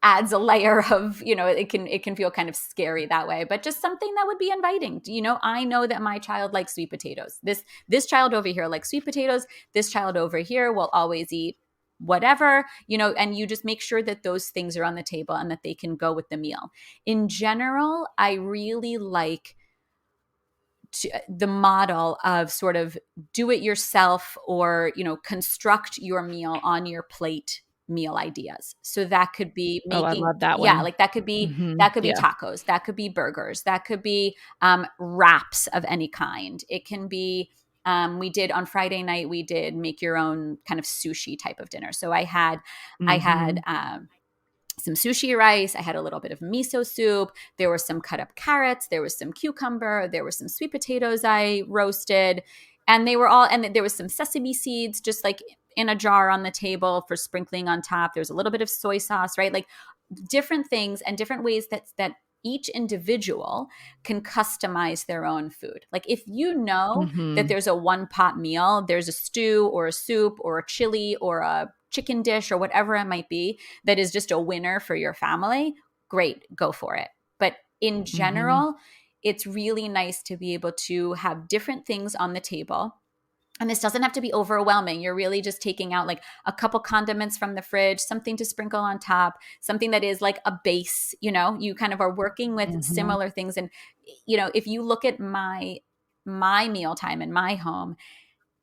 adds a layer of, it can feel kind of scary that way, but just something that would be inviting. I know that my child likes sweet potatoes. This child over here likes sweet potatoes. This child over here will always eat whatever, and you just make sure that those things are on the table and that they can go with the meal. In general, I really like the model of sort of do it yourself, or construct your meal on your plate meal ideas. So that could be Oh, I making, love that yeah, one. like that could be Mm-hmm. that could be Yeah. tacos, that could be burgers, that could be wraps of any kind. It can be, we did on Friday night, we did make your own kind of sushi type of dinner. So I had Mm-hmm. some sushi rice. I had a little bit of miso soup. There were some cut up carrots. There was some cucumber. There were some sweet potatoes I roasted. And there was some sesame seeds just like in a jar on the table for sprinkling on top. There was a little bit of soy sauce, right? Like different things and different ways that each individual can customize their own food. Like if you know that Mm-hmm. there's a one pot meal, there's a stew or a soup or a chili or a chicken dish or whatever it might be, that is just a winner for your family, great, go for it. But in Mm-hmm. general, it's really nice to be able to have different things on the table. And this doesn't have to be overwhelming. You're really just taking out like a couple condiments from the fridge, something to sprinkle on top, something that is like a base, you kind of are working with Mm-hmm. similar things. And, if you look at my mealtime in my home,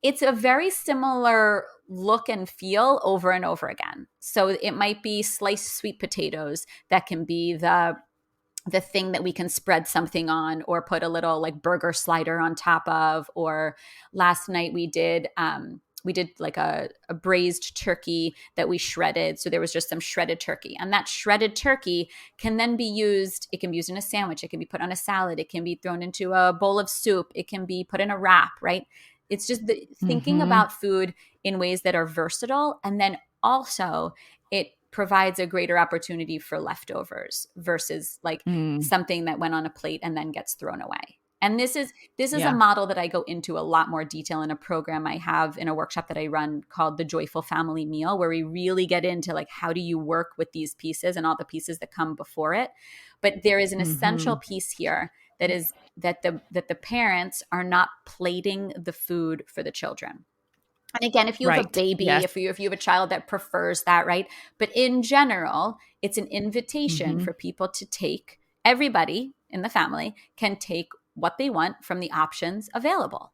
it's a very similar look and feel over and over again. So it might be sliced sweet potatoes that can be the thing that we can spread something on or put a little like burger slider on top of. Or last night we did like a braised turkey that we shredded. So there was just some shredded turkey, and that shredded turkey can then be used. It can be used in a sandwich. It can be put on a salad. It can be thrown into a bowl of soup. It can be put in a wrap, right? It's just thinking Mm-hmm. about food in ways that are versatile. And then also it provides a greater opportunity for leftovers versus like Mm. something that went on a plate and then gets thrown away. And this is a Yeah. model that I go into a lot more detail in a program I have in a workshop that I run called the Joyful Family Meal, where we really get into like how do you work with these pieces and all the pieces that come before it. But there is an essential Mm-hmm. piece here that is that the parents are not plating the food for the children. And again, if you have a Right. baby, Yes. if you have a child that prefers that, right? But in general, it's an invitation Mm-hmm. for people to take, everybody in the family can take what they want from the options available.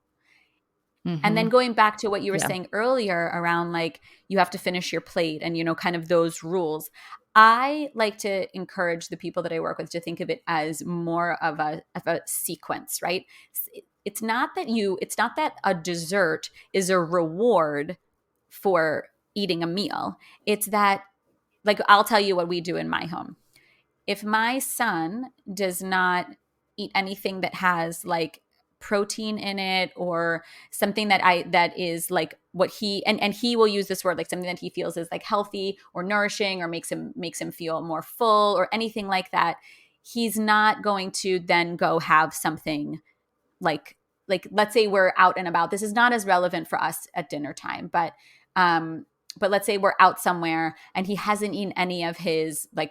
And Mm-hmm. then going back to what you were Yeah. saying earlier around like you have to finish your plate and kind of those rules. I like to encourage the people that I work with to think of it as more of a sequence, right? It's not that a dessert is a reward for eating a meal. It's that, like, I'll tell you what we do in my home. If my son does not eat anything that has like protein in it or something that is like what he and he will use this word, like something that he feels is like healthy or nourishing or makes him feel more full or anything like that, he's not going to then go have something like let's say we're out and about. This is not as relevant for us at dinner time, but let's say we're out somewhere and he hasn't eaten any of his like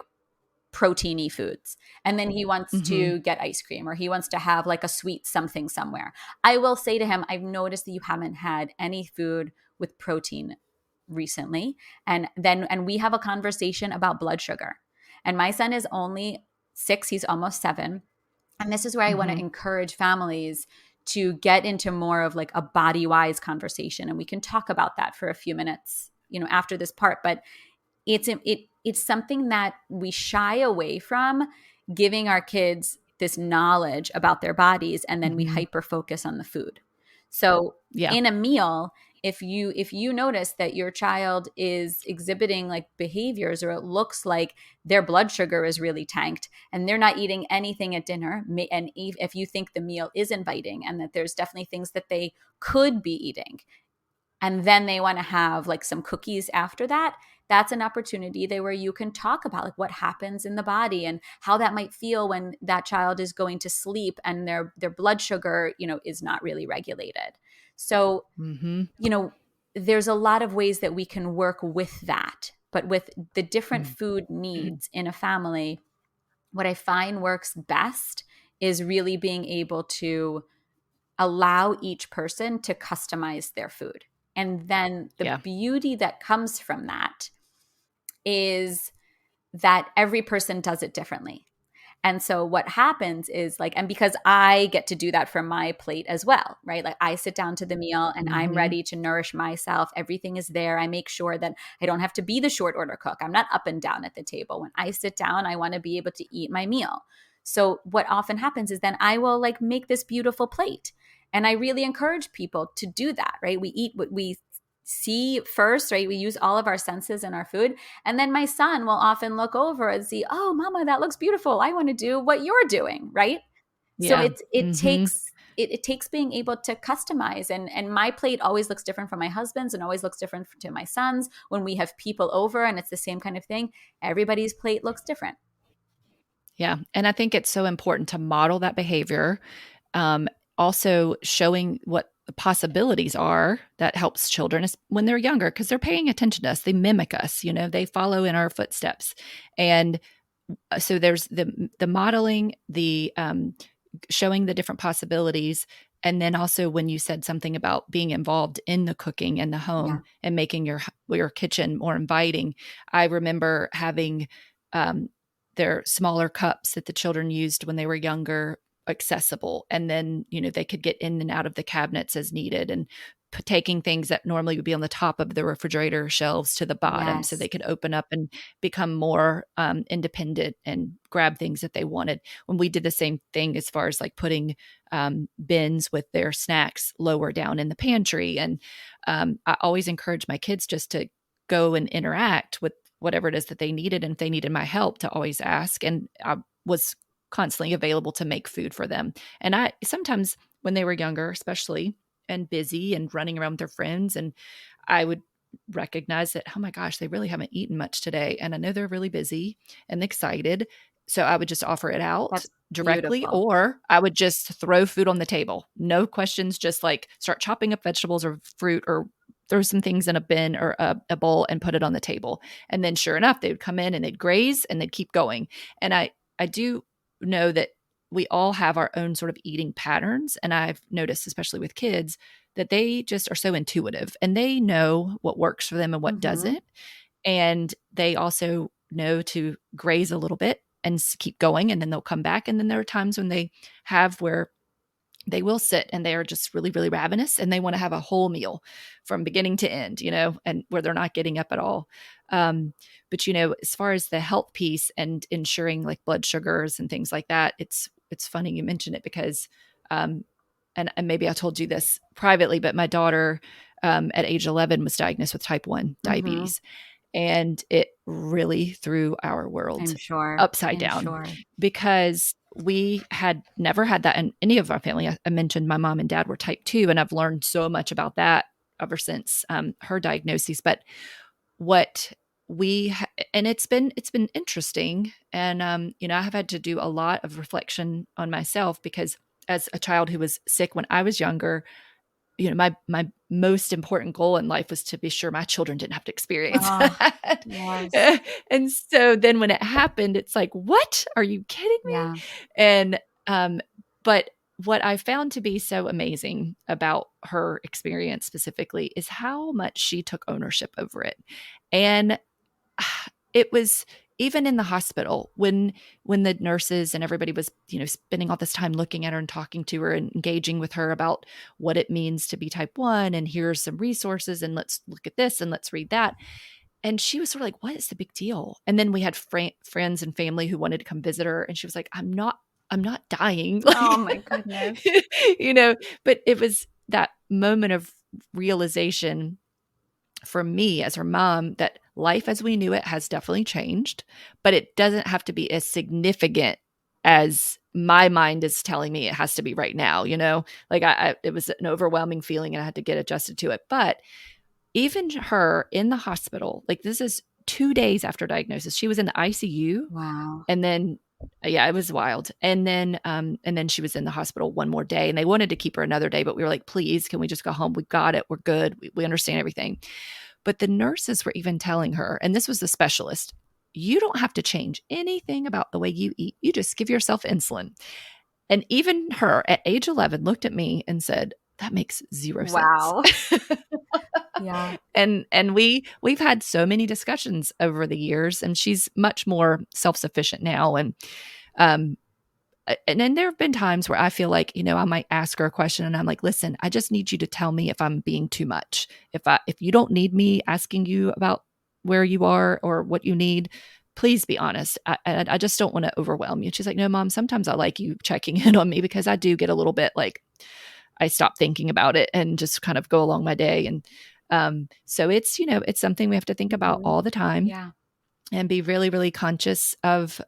proteiny foods, and then he wants Mm-hmm. to get ice cream or he wants to have like a sweet something somewhere. I will say to him, I've noticed that you haven't had any food with protein recently. And we have a conversation about blood sugar. And my son is only 6, he's almost 7. And this is where I want to Mm-hmm. encourage families to get into more of like a body wise conversation. And we can talk about that for a few minutes, after this part. But it's something that we shy away from, giving our kids this knowledge about their bodies, and then we Mm-hmm. hyper focus on the food. So Yeah. in a meal, if you notice that your child is exhibiting like behaviors, or it looks like their blood sugar is really tanked and they're not eating anything at dinner, and if you think the meal is inviting and that there's definitely things that they could be eating, and then they want to have like some cookies after that, that's an opportunity there where you can talk about like what happens in the body and how that might feel when that child is going to sleep and their blood sugar is not really regulated. So Mm-hmm. there's a lot of ways that we can work with that, but with the different food needs in a family, what I find works best is really being able to allow each person to customize their food. And then the Yeah. beauty that comes from that is that every person does it differently. And so what happens is like, and because I get to do that from my plate as well, right? Like I sit down to the meal and I'm Mm-hmm. ready to nourish myself. Everything is there. I make sure that I don't have to be the short order cook. I'm not up and down at the table. When I sit down, I want to be able to eat my meal. So what often happens is then I will like make this beautiful plate. And I really encourage people to do that, right? We eat what we see first, right? We use all of our senses in our food. And then my son will often look over and see, oh, mama, that looks beautiful. I want to do what you're doing, right? So Yeah. it Mm-hmm. takes it takes being able to customize, and my plate always looks different from my husband's and always looks different to my son's. When we have people over and it's the same kind of thing, everybody's plate looks different. Yeah. And I think it's so important to model that behavior. Um, Also showing what the possibilities are that helps children when they're younger, because they're paying attention to us. They mimic us, they follow in our footsteps. And so there's the modeling, the showing the different possibilities. And then also when you said something about being involved in the cooking in the Yeah. home and making your kitchen more inviting, I remember having um, their smaller cups that the children used when they were younger accessible, and then they could get in and out of the cabinets as needed, and taking things that normally would be on the top of the refrigerator shelves to the bottom so Yes. they could open up and become more independent and grab things that they wanted. When we did the same thing as far as like putting bins with their snacks lower down in the pantry. And I always encourage my kids just to go and interact with whatever it is that they needed. And if they needed my help, to always ask. And I was constantly available to make food for them. And I sometimes when they were younger, especially, and busy and running around with their friends, and I would recognize that, oh my gosh, they really haven't eaten much today. And I know they're really busy and excited. So I would just offer it out That's directly, beautiful. or I would just throw food on the table. No questions, just like start chopping up vegetables or fruit, or throw some things in a bin or a bowl and put it on the table. And then sure enough, they would come in and they'd graze and they'd keep going. And I do know that we all have our own sort of eating patterns. And I've noticed, especially with kids, that they just are so intuitive and they know what works for them and what Mm-hmm. doesn't. And they also know to graze a little bit and keep going. And then they'll come back. And then there are times when they have where they will sit and they are just really, really ravenous and they want to have a whole meal from beginning to end, and where they're not getting up at all. But as far as the health piece and ensuring like blood sugars and things like that, it's funny you mention it because, and maybe I told you this privately, but my daughter at age 11 was diagnosed with type 1 Mm-hmm. diabetes. And it really threw our world I'm sure. upside I'm down sure. because we had never had that in any of our family. I mentioned my mom and dad were type 2, and I've learned so much about that ever since her diagnosis. But what and it's been interesting, and I have had to do a lot of reflection on myself because as a child who was sick when I was younger, my most important goal in life was to be sure my children didn't have to experience Oh, that. yes. And so then when it happened, it's like, what? Are you kidding me? Yeah. And but what I found to be so amazing about her experience specifically is how much she took ownership over it. And it was even in the hospital when the nurses and everybody was spending all this time looking at her and talking to her and engaging with her about what it means to be type 1, and here's some resources and let's look at this and let's read that. And she was sort of like, what is the big deal? And then we had friends and family who wanted to come visit her, and she was like, I'm not dying. Oh Like, my goodness. but it was that moment of realization for me as her mom that life as we knew it has definitely changed, but it doesn't have to be as significant as my mind is telling me it has to be right now. Like it was an overwhelming feeling and I had to get adjusted to it. But even her in the hospital, like this is 2 days after diagnosis, she was in the ICU. Wow. And then yeah, it was wild. And then she was in the hospital one more day and they wanted to keep her another day, but we were like, please, can we just go home? We got it. We're good. We understand everything. But the nurses were even telling her, and this was the specialist, you don't have to change anything about the way you eat. You just give yourself insulin. And even her at age 11 looked at me and said, that makes zero sense. Wow. Yeah. And we've had so many discussions over the years, and she's much more self-sufficient now. Um, and then there have been times where I feel like, I might ask her a question and I'm like, listen, I just need you to tell me if I'm being too much. If you don't need me asking you about where you are or what you need, please be honest. I just don't want to overwhelm you. She's like, no, mom, sometimes I like you checking in on me because I do get a little bit like I stop thinking about it and just kind of go along my day. And so it's something we have to think about Mhm. all the time Yeah. and be really, really conscious of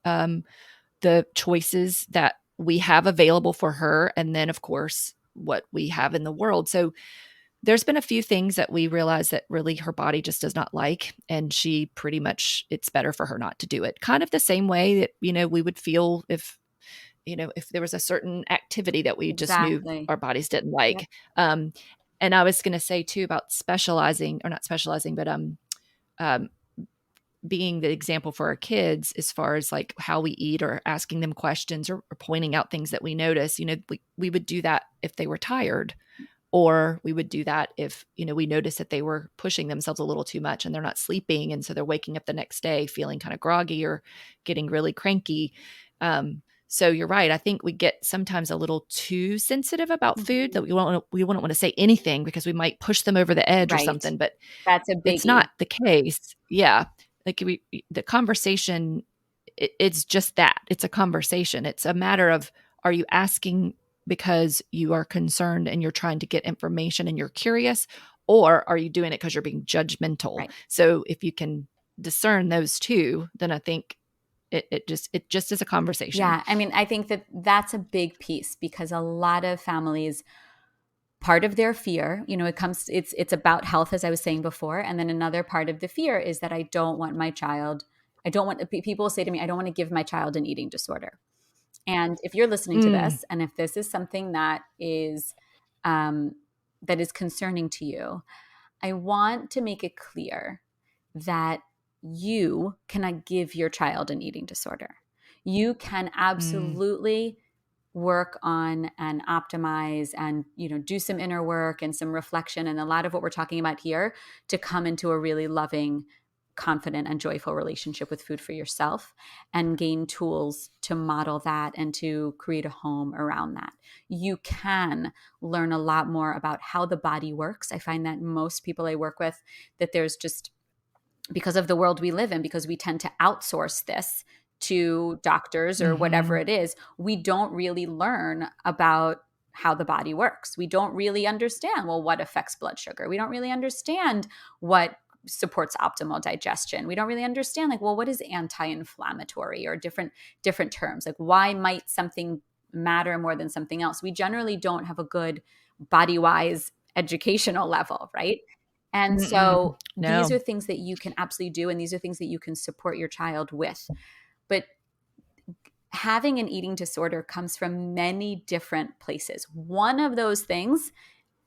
the choices that we have available for her. And then, of course, what we have in the world. So there's been a few things that we realized that really her body just does not like. And she pretty much, it's better for her not to do it. Kind of the same way that, we would feel if there was a certain activity that we just knew Exactly. our bodies didn't Yep. like. And I was going to say too about specializing or not specializing, but um, being the example for our kids as far as like how we eat or asking them questions or pointing out things that we notice. We would do that if they were tired, or we would do that if we noticed that they were pushing themselves a little too much and they're not sleeping, and so they're waking up the next day feeling kind of groggy or getting really cranky. So you're right. I think we get sometimes a little too sensitive about food that Mhm. we wouldn't want to say anything because we might push them over the edge or Right. something, but That's a it's not biggie. the case. Yeah. Like the conversation, it's just that. It's a conversation. It's a matter of, are you asking because you are concerned and you're trying to get information and you're curious, or are you doing it because you're being judgmental? Right. So if you can discern those two, then I think it just is a conversation. Yeah. I mean, I think that that's a big piece because a lot of families, part of their fear, it's about health, as I was saying before. And then another part of the fear is that I don't want my child, I don't want, people say to me, I don't want to give my child an eating disorder. And if you're listening to Mm, this, and if this is something um, that is concerning to you, I want to make it clear that you cannot give your child an eating disorder. You can mm, absolutely work on and optimize and do some inner work and some reflection and a lot of what we're talking about here to come into a really loving, confident and joyful relationship with food for yourself and gain tools to model that and to create a home around that. You can learn a lot more about how the body works. I find that most people I work with, that there's just, because of the world we live in, because we tend to outsource this to doctors or whatever mhm, it is, we don't really learn about how the body works. We don't really understand, well, what affects blood sugar. We don't really understand what supports optimal digestion. We don't really understand, like, well, what is anti-inflammatory, or different terms, like why might something matter more than something else. We generally don't have a good body-wise educational level, right? And mm-mm, so these no. are things that you can absolutely do, and these are things that you can support your child with. But having an eating disorder comes from many different places. One of those things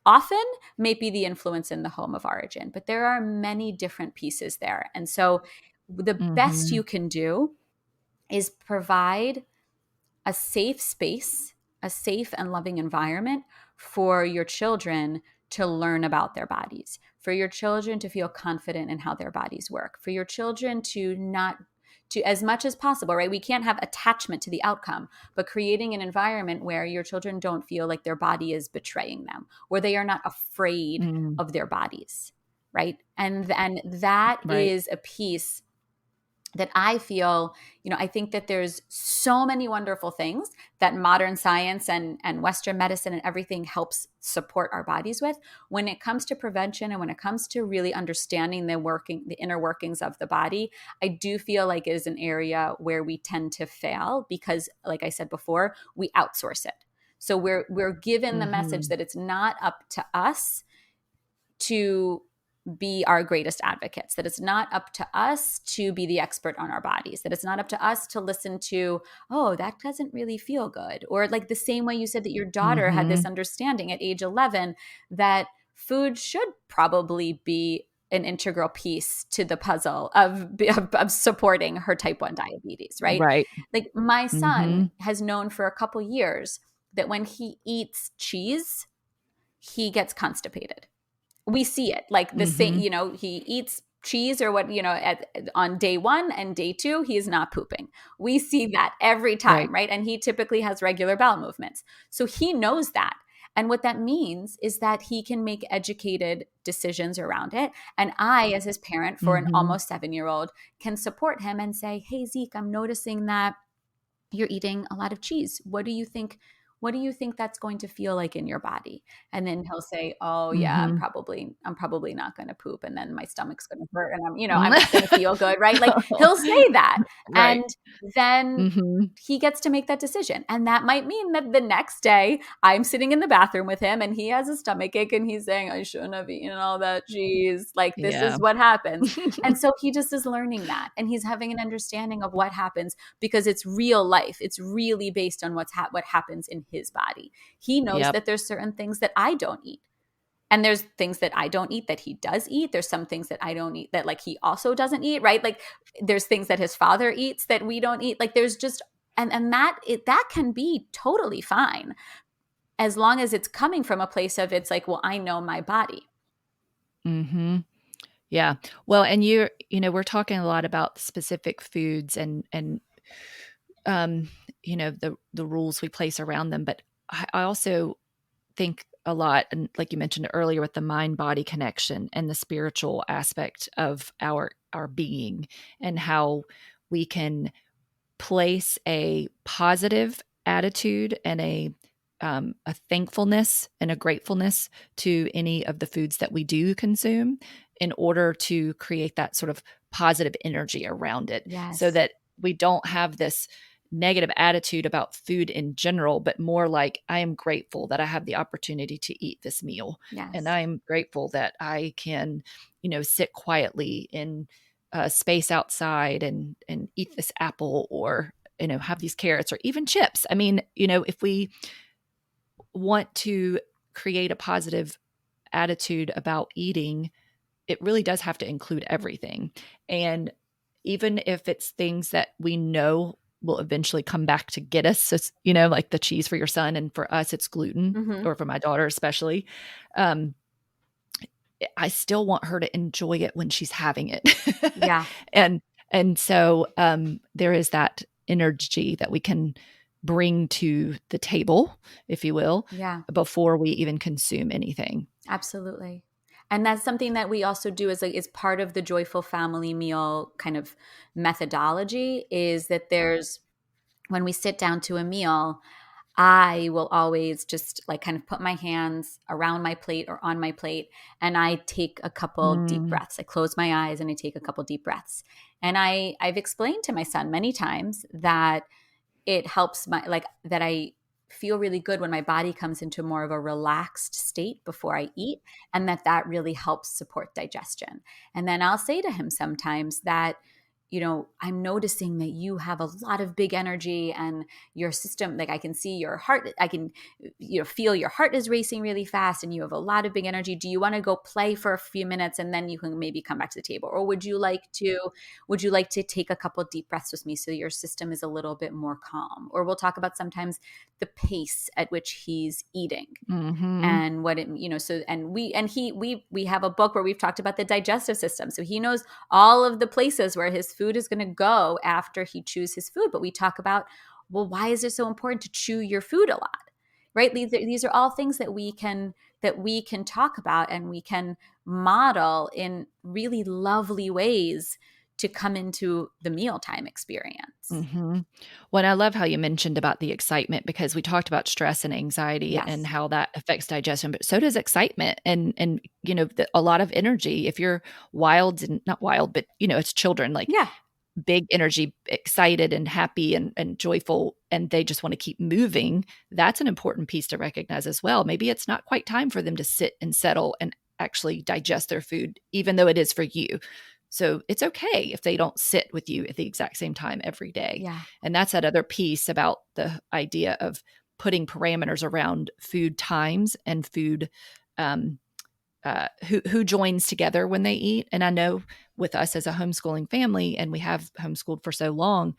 often may be the influence in the home of origin, but there are many different pieces there. And so the best you Mhm, can do is provide a safe space, a safe and loving environment for your children to learn about their bodies, for your children to feel confident in how their bodies work, for your children to not, to, as much as possible, right? We can't have attachment to the outcome, but creating an environment where your children don't feel like their body is betraying them, where they are not afraid mm, of their bodies, right? And that right. is a piece that I feel, I think that there's so many wonderful things that modern science and Western medicine and everything helps support our bodies with. When it comes to prevention and when it comes to really understanding the inner workings of the body, I do feel like it is an area where we tend to fail because, like I said before, we outsource it. So we're given the message Mhm, that it's not up to us to be our greatest advocates, that it's not up to us to be the expert on our bodies, that it's not up to us to listen to, oh, that doesn't really feel good. Or like the same way you said that your daughter had this mhm, understanding at age 11 that food should probably be an integral piece to the puzzle of supporting her type 1 diabetes, right? right. Like my son Mhm, has known for a couple years that when he eats cheese, he gets constipated. We see it like the same, mhm, he eats cheese or what, on day 1 and day 2 he is not pooping. We see that every time, right. right? And he typically has regular bowel movements, so he knows that. And what that means is that he can make educated decisions around it, and I, as his parent for an Mhm, almost 7-year-old, can support him and say, hey Zeke, I'm noticing that you're eating a lot of cheese. What do you think that's going to feel like in your body? And then he'll say, oh yeah, i'm mhm. probably i'm probably not going to poop, and then my stomach's going to hurt, and I'm not going to feel good, right? Like he'll say that. Right. And then Mhm, he gets to make that decision, and that might mean that the next day I'm sitting in the bathroom with him and he has a stomach ache and he's saying, I shouldn't have eaten all that cheese, like this yeah. is what happens. And so he just is learning that, and he's having an understanding of what happens, because it's real life. It's really based on what happens in his body. He knows Yep. that there's certain things that I don't eat. And there's things that I don't eat that he does eat. There's some things that I don't eat that like he also doesn't eat, right? Like there's things that his father eats that we don't eat. Like there's just, and that can be totally fine as long as it's coming from a place of, it's like, well, I know my body. Mhm. Yeah. Well, and we're talking a lot about specific foods and the rules we place around them. But I also think a lot, and like you mentioned earlier, with the mind body connection and the spiritual aspect of our being, and how we can place a positive attitude and a thankfulness and a gratefulness to any of the foods that we do consume, in order to create that sort of positive energy around it, so Yes. that we don't have this negative attitude about food in general, but more like, I am grateful that I have the opportunity to eat this meal. And Yes. I'm grateful that I can, sit quietly in space outside and eat this apple, or have these carrots, or even chips. I mean, if we want to create a positive attitude about eating, it really does have to include everything. And even if it's things that we know will eventually come back to get us, so, like the cheese for your son, and for us it's gluten, Mm-hmm. or for my daughter especially, um, I still want her to enjoy it when she's having it. Yeah. and and so there is that energy that we can bring to the table, if you will, Yeah. before we even consume anything. Absolutely. And that's something that we also do as is part of the joyful family meal kind of methodology, is that there's, when we sit down to a meal, I will always just like kind of put my hands around my plate or on my plate, and I take a couple deep Mm, breaths. I close my eyes and I take a couple deep breaths. And I've explained to my son many times that it helps my, like, that I feel really good when my body comes into more of a relaxed state before I eat, and that really helps support digestion. And then I'll say to him sometimes that, I'm noticing that you have a lot of big energy, and your system, like I can see your heart, I can, feel your heart is racing really fast, and you have a lot of big energy. Do you want to go play for a few minutes, and then you can maybe come back to the table? Or would you like to take a couple deep breaths with me so your system is a little bit more calm? Or we'll talk about sometimes the pace at which he's eating, mhm. and what it, so, and we have a book where we've talked about the digestive system, so he knows all of the places where his food is going to go after he chews his food. But we talk about, well, why is it so important to chew your food a lot, right? These are all things that we can talk about, and we can model in really lovely ways to come into the mealtime experience. Mhm. Well, I love how you mentioned about the excitement, because we talked about stress and anxiety and Yes. how that affects digestion, but so does excitement, and a lot of energy. If you're wild, and not wild, but it's children, like Yeah. big energy, excited and happy and joyful, and they just want to keep moving. That's an important piece to recognize as well. Maybe it's not quite time for them to sit and settle and actually digest their food, even though it is for you. So it's okay if they don't sit with you at the exact same time every day. Yeah. And that's that other piece about the idea of putting parameters around food times and food, um, who joins together when they eat. And I know with us as a homeschooling family, and we have homeschooled for so long,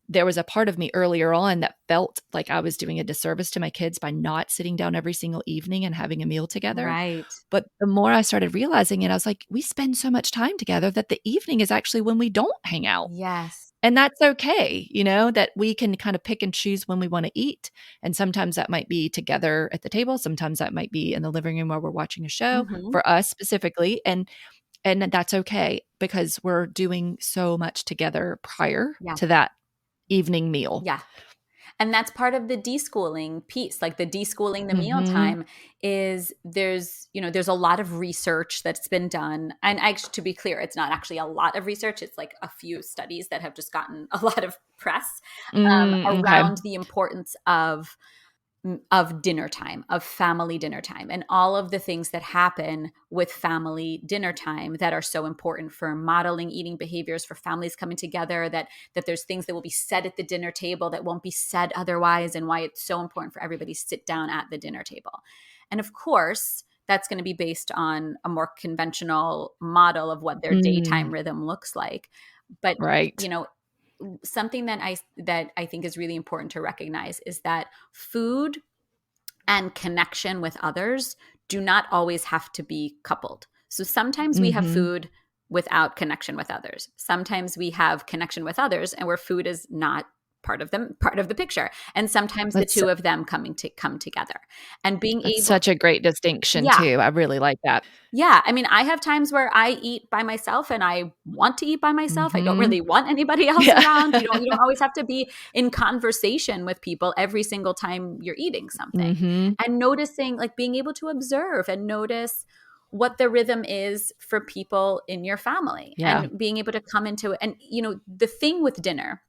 there was a part of me earlier on that felt like I was doing a disservice to my kids by not sitting down every single evening and having a meal together. Right. But the more I started realizing it, I was like, we spend so much time together that the evening is actually when we don't hang out. Yes. And that's okay, that we can kind of pick and choose when we want to eat. And sometimes that might be together at the table. Sometimes that might be in the living room while we're watching a show, Mm-hmm. for us specifically. And that's okay, because we're doing so much together prior Yeah. to that evening meal. Yeah. And that's part of the deschooling piece, like the deschooling the Mhm. mealtime is there's a lot of research that's been done. And actually, to be clear, it's not actually a lot of research. It's like a few studies that have just gotten a lot of press Okay. around the importance of dinner time, of family dinner time, and all of the things that happen with family dinner time that are so important for modeling eating behaviors, for families coming together, that there's things that will be said at the dinner table that won't be said otherwise, and why it's so important for everybody to sit down at the dinner table. And of course, that's going to be based on a more conventional model of what their daytime Mm, rhythm looks like. But right. you know, something that I think is really important to recognize is that food and connection with others do not always have to be coupled. So sometimes we have Mhm. food without connection with others. Sometimes we have connection with others and where food is not part of the picture. And sometimes the That's two of them come together and being that's able. such a great distinction Yeah. too. I really like that. Yeah. I mean, I have times where I eat by myself and I want to eat by myself. I don't Mhm. really want anybody else Yeah. around. You don't always have to be in conversation with people every single time you're eating something. Mhm. And noticing, like being able to observe and notice what the rhythm is for people in your family Yeah. and being able to come into it. And the thing with dinner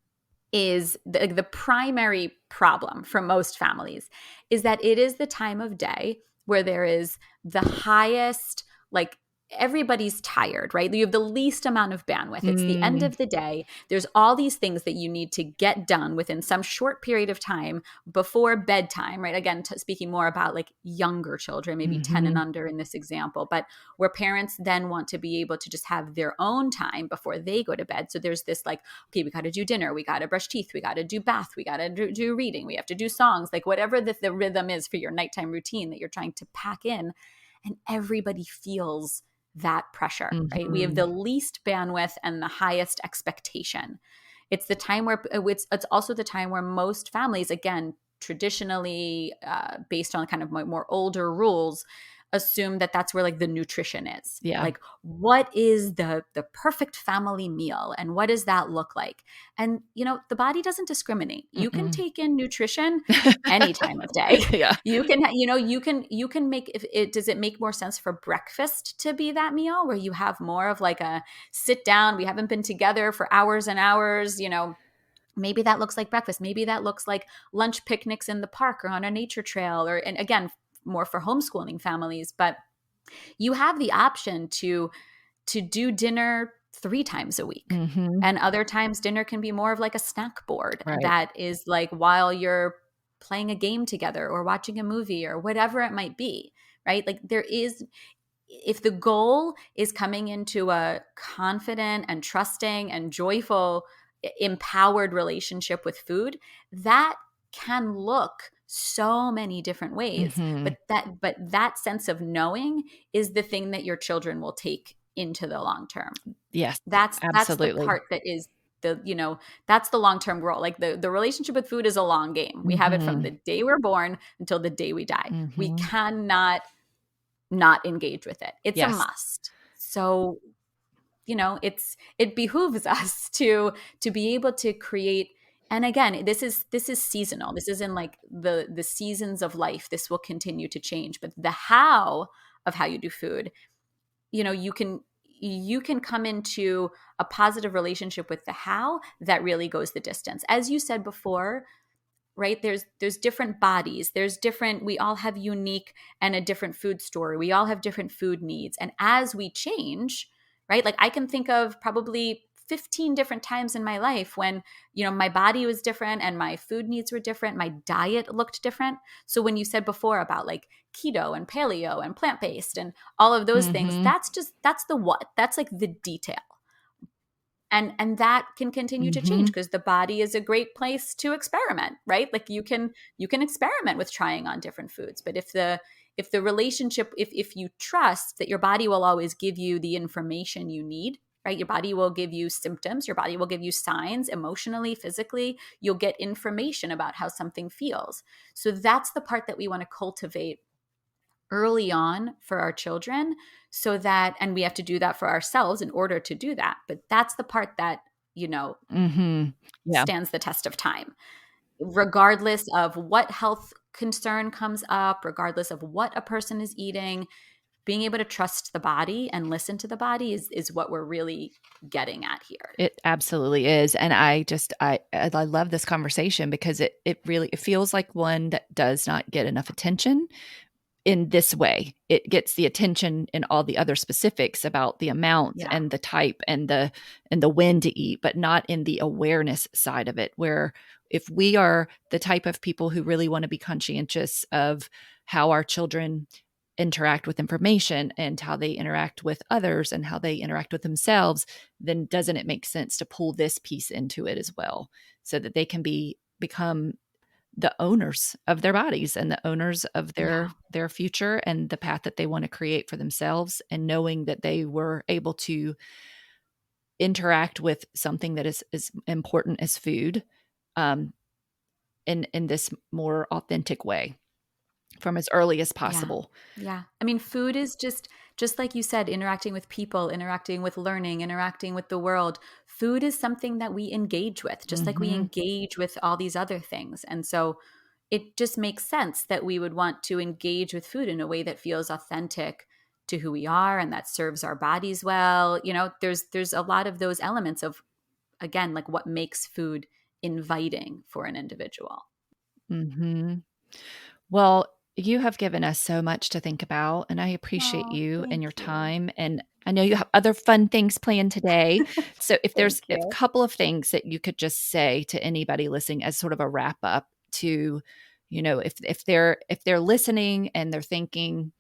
is the primary problem for most families is that it is the time of day where there is the highest, like everybody's tired, right? You have the least amount of bandwidth. It's the end Mm. of the day. There's all these things that you need to get done within some short period of time before bedtime, right? Again, speaking more about like younger children, maybe 10 and Mhm. under in this example, but where parents then want to be able to just have their own time before they go to bed. So there's this like, okay, we got to do dinner, we got to brush teeth, we got to do bath, we got to do reading, we have to do songs, like whatever the rhythm is for your nighttime routine that you're trying to pack in. And everybody feels that pressure, right? We have Mhm. the least bandwidth and the highest expectation. It's the time where it's also the time where most families, again, traditionally based on kind of more older rules, assume that that's where like the nutrition is. Yeah. Like, what is the perfect family meal and what does that look like? And the body doesn't discriminate. You can Mm-mm. take in nutrition any time of day. Yeah. You can you can make, if it does it make more sense for breakfast to be that meal where you have more of like a sit down, we haven't been together for hours and hours, maybe that looks like breakfast. Maybe that looks like lunch picnics in the park or on a nature trail, or, and again, more for homeschooling families, but you have the option to do dinner 3 times a week. Mhm. And other times dinner can be more of like a snack board Right. that is like while you're playing a game together or watching a movie or whatever it might be, right? Like there is, if the goal is coming into a confident and trusting and joyful, empowered relationship with food, that can look so many different ways. Mhm. But that sense of knowing is the thing that your children will take into the long term. Yes, That's the absolutely. part that is that's the long-term goal. Like the relationship with food is a long game. We have it from Mhm. the day we're born until the day we die. We Mhm. cannot not engage with it. It's a Yes. must. So, it behooves us to be able to create. And again, this is seasonal. This is in like the seasons of life. This will continue to change, but the how of how you do food, you can come into a positive relationship with the how that really goes the distance. As you said before, right, there's different bodies, we all have unique and a different food story, we all have different food needs, and as we change, right, like I can think of probably 15 different times in my life when my body was different and my food needs were different, my diet looked different. So when you said before about like keto and paleo and plant-based and all of those things, Mhm. that's the what, that's like the detail. And that can continue to change Mhm. because the body is a great place to experiment, right? Like you can experiment with trying on different foods, but if the relationship, if you trust that your body will always give you the information you need, right? Your body will give you symptoms, your body will give you signs emotionally, physically, you'll get information about how something feels. So that's the part that we want to cultivate early on for our children, so that, and we have to do that for ourselves in order to do that, but that's the part that Mhm. Yeah. stands the test of time, regardless of what health concern comes up, regardless of what a person is eating. Being able to trust the body and listen to the body is what we're really getting at here. It absolutely is, and I love this conversation because it really it feels like one that does not get enough attention in this way. It gets the attention in all the other specifics about the amount Yeah. and the type and the when to eat, but not in the awareness side of it, where if we are the type of people who really want to be conscientious of how our children interact with information and how they interact with others and how they interact with themselves, then doesn't it make sense to pull this piece into it as well so that they can become the owners of their bodies and the owners of Yeah. their future and the path that they want to create for themselves, and knowing that they were able to interact with something that is as important as food um, in this more authentic way from as early as Yeah. possible. Yeah. I mean, food is just like you said, interacting with people, interacting with learning, interacting with the world. Food is something that we engage with, just like we Hmm. engage with all these other things. And so it just makes sense that we would want to engage with food in a way that feels authentic to who we are and that serves our bodies well. There's a lot of those elements of, again, like what makes food inviting for an individual. Hmm. Well, you have given us so much to think about, and I appreciate Oh, you and thank your you. time. And I know you have other fun things planned today. So, if there's Thank a you. couple of things that you could just say to anybody listening as sort of a wrap up to, if they're listening and they're thinking,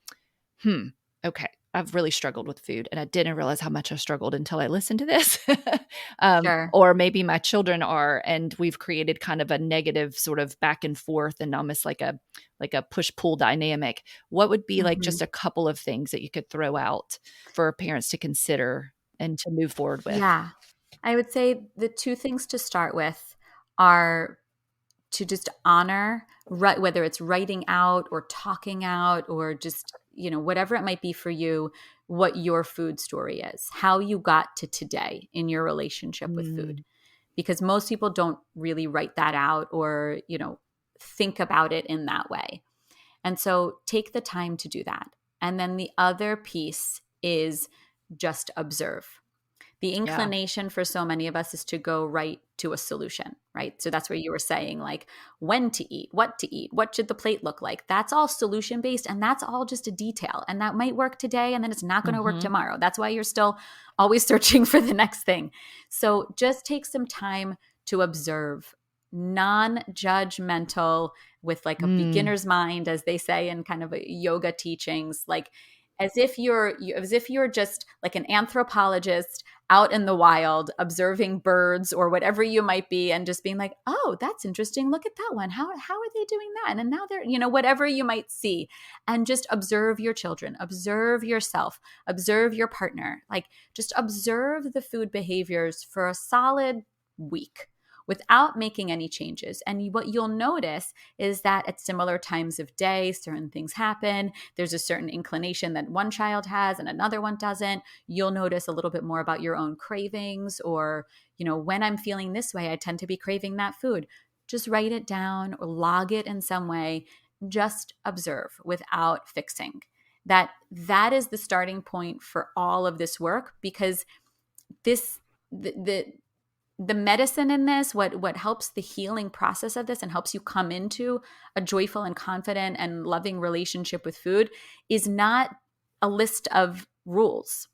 hmm, okay, I've really struggled with food and I didn't realize how much I struggled until I listened to this. Sure. Or maybe my children are, and we've created kind of a negative sort of back and forth and almost like a push pull dynamic. What would be like Mhm. just a couple of things that you could throw out for parents to consider and to move forward with? Yeah. I would say the two things to start with are to just honor, whether it's writing out or talking out or just, whatever it might be for you, what your food story is, how you got to today in your relationship with food. Mm, Because most people don't really write that out or, think about it in that way. And so take the time to do that. And then the other piece is just observe. The yeah. inclination for so many of us is to go right to a solution, right? So that's where you were saying, like, when to eat, what should the plate look like? That's all solution based, and that's all just a detail. And that might work today, and then it's not going to work Hmm. tomorrow. That's why you're still always searching for the next thing. So just take some time to observe, non judgmental, with like a Mm, beginner's mind, as they say in kind of yoga teachings, like as if you're just like an anthropologist out in the wild observing birds or whatever you might be and just being like, oh, that's interesting, look at that one, how are they doing that, and now they're, whatever you might see, and just observe your children, observe yourself, observe your partner, like just observe the food behaviors for a solid week without making any changes. And what you'll notice is that at similar times of day, certain things happen. There's a certain inclination that one child has and another one doesn't. You'll notice a little bit more about your own cravings, or, when I'm feeling this way, I tend to be craving that food. Just write it down or log it in some way. Just observe without fixing. That is the starting point for all of this work, because this the medicine in this, what helps the healing process of this and helps you come into a joyful and confident and loving relationship with food, is not a list of rules.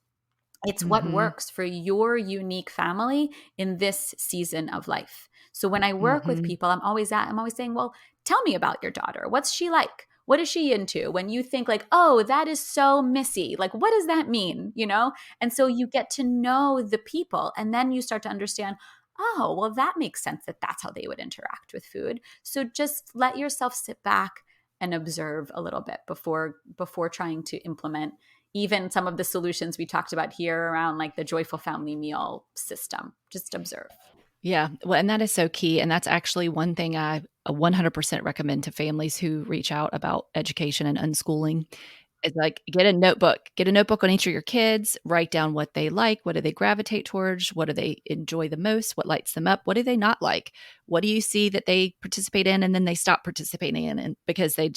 It's what hmm. works for your unique family in this season of life. So when I work with Hmm. people, I'm always saying, well, tell me about your daughter. What's she like? What is she into? When you think like, oh, that is so Missy, like, what does that mean? And so you get to know the people, and then you start to understand, oh, well, that makes sense that that's how they would interact with food. So just let yourself sit back and observe a little bit before trying to implement even some of the solutions we talked about here around like the joyful family meal system. Just observe. Yeah. Well, and that is so key. And that's actually one thing I 100% recommend to families who reach out about education and unschooling. It's like get a notebook on each of your kids, write down what they like, what do they gravitate towards, what do they enjoy the most, what lights them up, what do they not like, what do you see that they participate in and then they stop participating in and because they've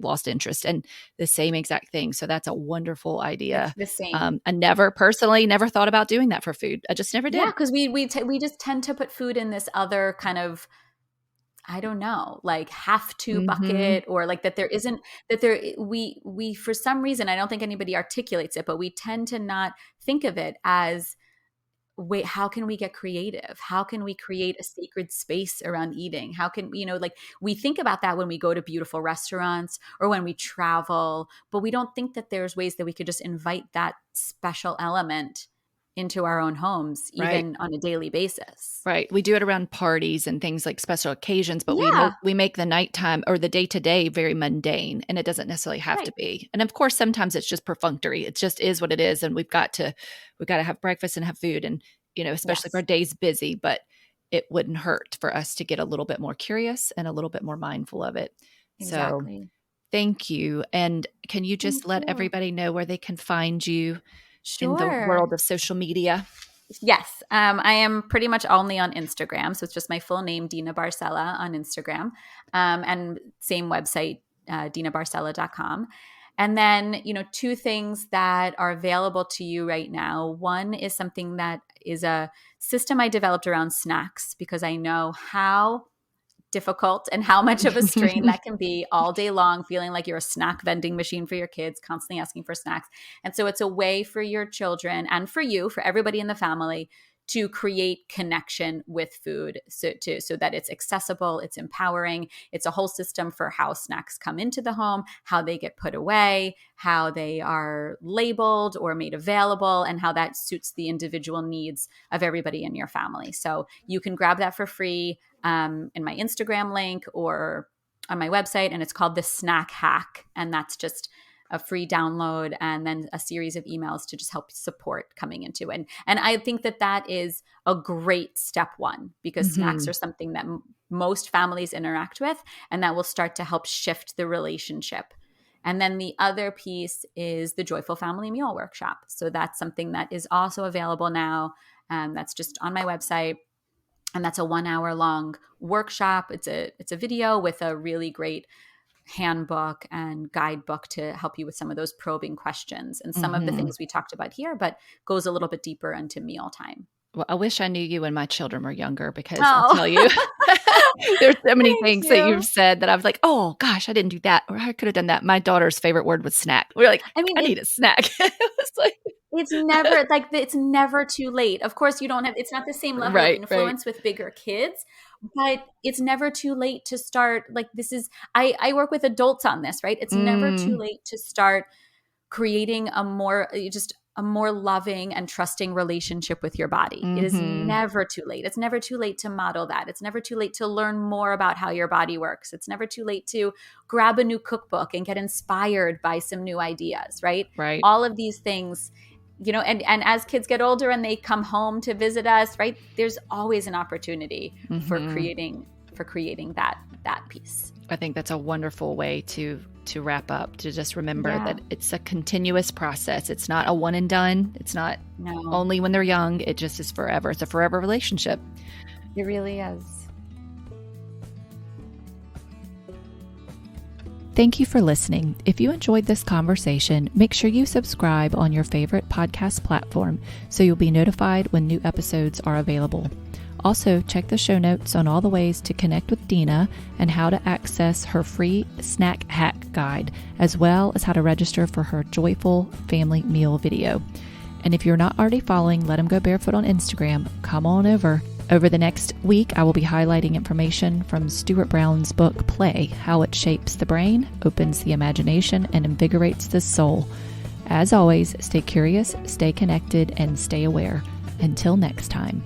lost interest, and the same exact thing. So that's a wonderful It's idea. the same. I never thought about doing that for food. I just never Yeah, did. because we just tend to put food in this other kind of, I don't know, like have to Hmm. bucket, or like that there isn't, that there we for some reason, I don't think anybody articulates it, but we tend to not think of it as, wait, how can we get creative? How can we create a sacred space around eating? How can, like we think about that when we go to beautiful restaurants or when we travel, but we don't think that there's ways that we could just invite that special element into our own homes, Right. even on a daily basis. Right. We do it around parties and things like special occasions, but Yeah, we make the nighttime or the day to day very mundane, and it doesn't necessarily have to right. be. And of course, sometimes it's just perfunctory. It just is what it is, and we've got to have breakfast and have food, and especially if our Yes. day's busy. But it wouldn't hurt for us to get a little bit more curious and a little bit more mindful of it. Exactly. So thank you. And can you just Thank let you. everybody know where they can find you in the Sure. world of social media? Yes. I am pretty much only on Instagram. So it's just my full name, Deena Barcella, on Instagram. And same website, deenabarcella.com. And then, two things that are available to you right now. One is something that is a system I developed around snacks, because I know how difficult and how much of a strain that can be all day long, feeling like you're a snack vending machine for your kids, constantly asking for snacks. And so it's a way for your children and for you, for everybody in the family, to create connection with food, so that it's accessible, it's empowering. It's a whole system for how snacks come into the home, how they get put away, how they are labeled or made available, and how that suits the individual needs of everybody in your family. So you can grab that for free in my Instagram link or on my website, and it's called the Snack Hack. And that's just a free download and then a series of emails to just help support coming into it. And I think that is a great step one, because snacks are something that most families interact with, and that will start to help shift the relationship. And then the other piece is the Joyful Family Meal Workshop. So that's something that is also available now. That's just on my website. And that's a 1 hour long workshop. It's a video with a really great handbook and guidebook to help you with some of those probing questions and some of the things we talked about here, but goes a little bit deeper into mealtime. Well, I wish I knew you when my children were younger, because Oh. I'll tell you, there's so many Thank things you. that you've said that I was like, oh gosh, I didn't do that. Or I could have done that. My daughter's favorite word was snack. We're like, I need a snack. It was like, it's never it's never too late. Of course, it's not the same level of influence with bigger kids, but it's never too late to start. I work with adults on this, right? It's never too late to start creating a more loving and trusting relationship with your body. It is never too late. It's never too late to model that. It's never too late to learn more about how your body works. It's never too late to grab a new cookbook and get inspired by some new ideas, right? Right. All of these things, and as kids get older and they come home to visit us, right? There's always an opportunity for creating that piece. I think that's a wonderful way to wrap up, to just remember that it's a continuous process. It's not a one and done. It's not only when they're young. It just is forever. It's a forever relationship. It really is. Thank you for listening. If you enjoyed this conversation, make sure you subscribe on your favorite podcast platform so you'll be notified when new episodes are available. Also, check the show notes on all the ways to connect with Deena and how to access her free snack hack guide, as well as how to register for her Joyful Family Meal video. And if you're not already following Let 'em Go Barefoot on Instagram, come on over. Over the next week, I will be highlighting information from Stuart Brown's book, Play, How It Shapes the Brain, Opens the Imagination, and Invigorates the Soul. As always, stay curious, stay connected, and stay aware. Until next time.